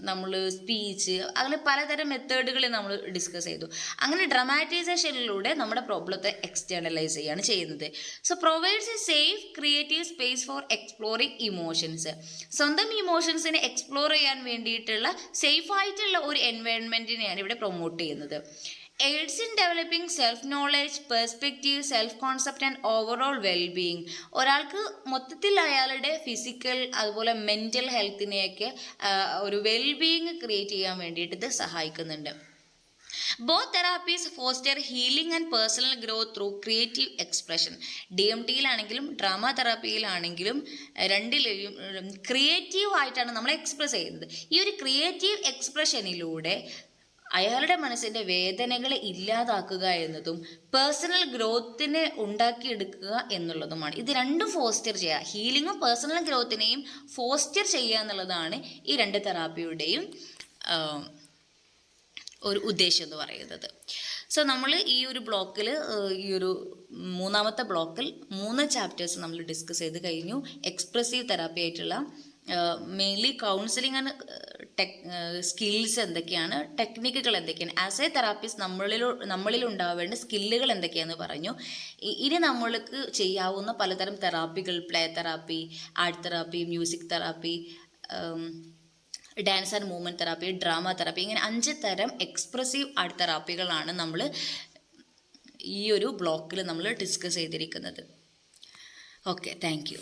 നമ്മൾ സ്പീച്ച്, അങ്ങനെ പലതരം മെത്തേഡുകൾ നമ്മൾ ഡിസ്കസ് ചെയ്തു. അങ്ങനെ ഡ്രാമാറ്റൈസേഷനിലൂടെ നമ്മുടെ പ്രോബ്ലത്തെ എക്സ്റ്റേണലൈസ് ചെയ്യാണ് ചെയ്യുന്നത്. So provides A safe creative space four exploring emotions. സ്വന്തം ഇമോഷൻസിനെ എക്സ്പ്ലോർ ചെയ്യാൻ വേണ്ടിയിട്ടുള്ള സേഫായിട്ടുള്ള ഒരു എൻവയോൺമെൻറ്റിനെയാണ് ഇവിടെ പ്രൊമോട്ട് ചെയ്യുന്നത്. aids in developing self knowledge, perspective, self concept and overall well-being. ഒരാൾക്ക് മൊത്തത്തിൽ അയാളുടെ ഫിസിക്കൽ അതുപോലെ മെൻ്റൽ ഹെൽത്തിനെയൊക്കെ ഒരു വെൽബീയിങ് ക്രിയേറ്റ് ചെയ്യാൻ വേണ്ടിയിട്ട് ഇത് സഹായിക്കുന്നുണ്ട്. Both therapies foster healing and personal growth through creative expression. DMTയിലാണെങ്കിലും ഡ്രാമ തെറാപ്പിയിലാണെങ്കിലും രണ്ടിലെയും ക്രിയേറ്റീവ് ആയിട്ടാണ് നമ്മൾ എക്സ്പ്രസ് ചെയ്യുന്നത്. ഈ ഒരു ക്രിയേറ്റീവ് എക്സ്പ്രഷനിലൂടെ അയാളുടെ മനസ്സിൻ്റെ വേദനകളെ ഇല്ലാതാക്കുക എന്നതും പേഴ്സണൽ ഗ്രോത്തിനെ ഉണ്ടാക്കിയെടുക്കുക എന്നുള്ളതുമാണ്. ഇത് രണ്ടും ഫോസ്റ്റർ ചെയ്യുക. ഹീലിങ്ങും പേഴ്സണൽ ഗ്രോത്തിനെയും ഫോസ്റ്റർ ചെയ്യുക എന്നുള്ളതാണ് ഈ രണ്ട് തെറാപ്പിയുടെയും ഒരു ഉദ്ദേശം എന്ന് പറയുന്നത്. സോ നമ്മൾ ഈ ഒരു ബ്ലോക്കിൽ, ഈ ഒരു മൂന്നാമത്തെ ബ്ലോക്കിൽ 3 ചാപ്റ്റേഴ്സ് നമ്മൾ ഡിസ്കസ് ചെയ്ത് കഴിഞ്ഞു. എക്സ്പ്രസീവ് തെറാപ്പി ആയിട്ടുള്ള മെയിൻലി കൗൺസിലിംഗ് ആൻഡ് സ്കിൽസ് എന്തൊക്കെയാണ്, ടെക്നിക്കുകൾ എന്തൊക്കെയാണ്, ആസ് എ തെറാപ്പിസ്റ്റ് നമ്മളിൽ ഉണ്ടാവേണ്ട സ്കില്ലുകൾ എന്തൊക്കെയാണെന്ന് പറഞ്ഞു. ഇനി നമ്മൾക്ക് ചെയ്യാവുന്ന പലതരം തെറാപ്പികൾ, play therapy, art therapy, music therapy, dance and movement therapy, drama therapy, ഇങ്ങനെ 5 തരം എക്സ്പ്രസീവ് ആർട്ട് തെറാപ്പികളാണ് നമ്മൾ ഈ ഒരു ബ്ലോക്കിൽ നമ്മൾ ഡിസ്കസ് ചെയ്തിരിക്കുന്നത്. Okay, thank you.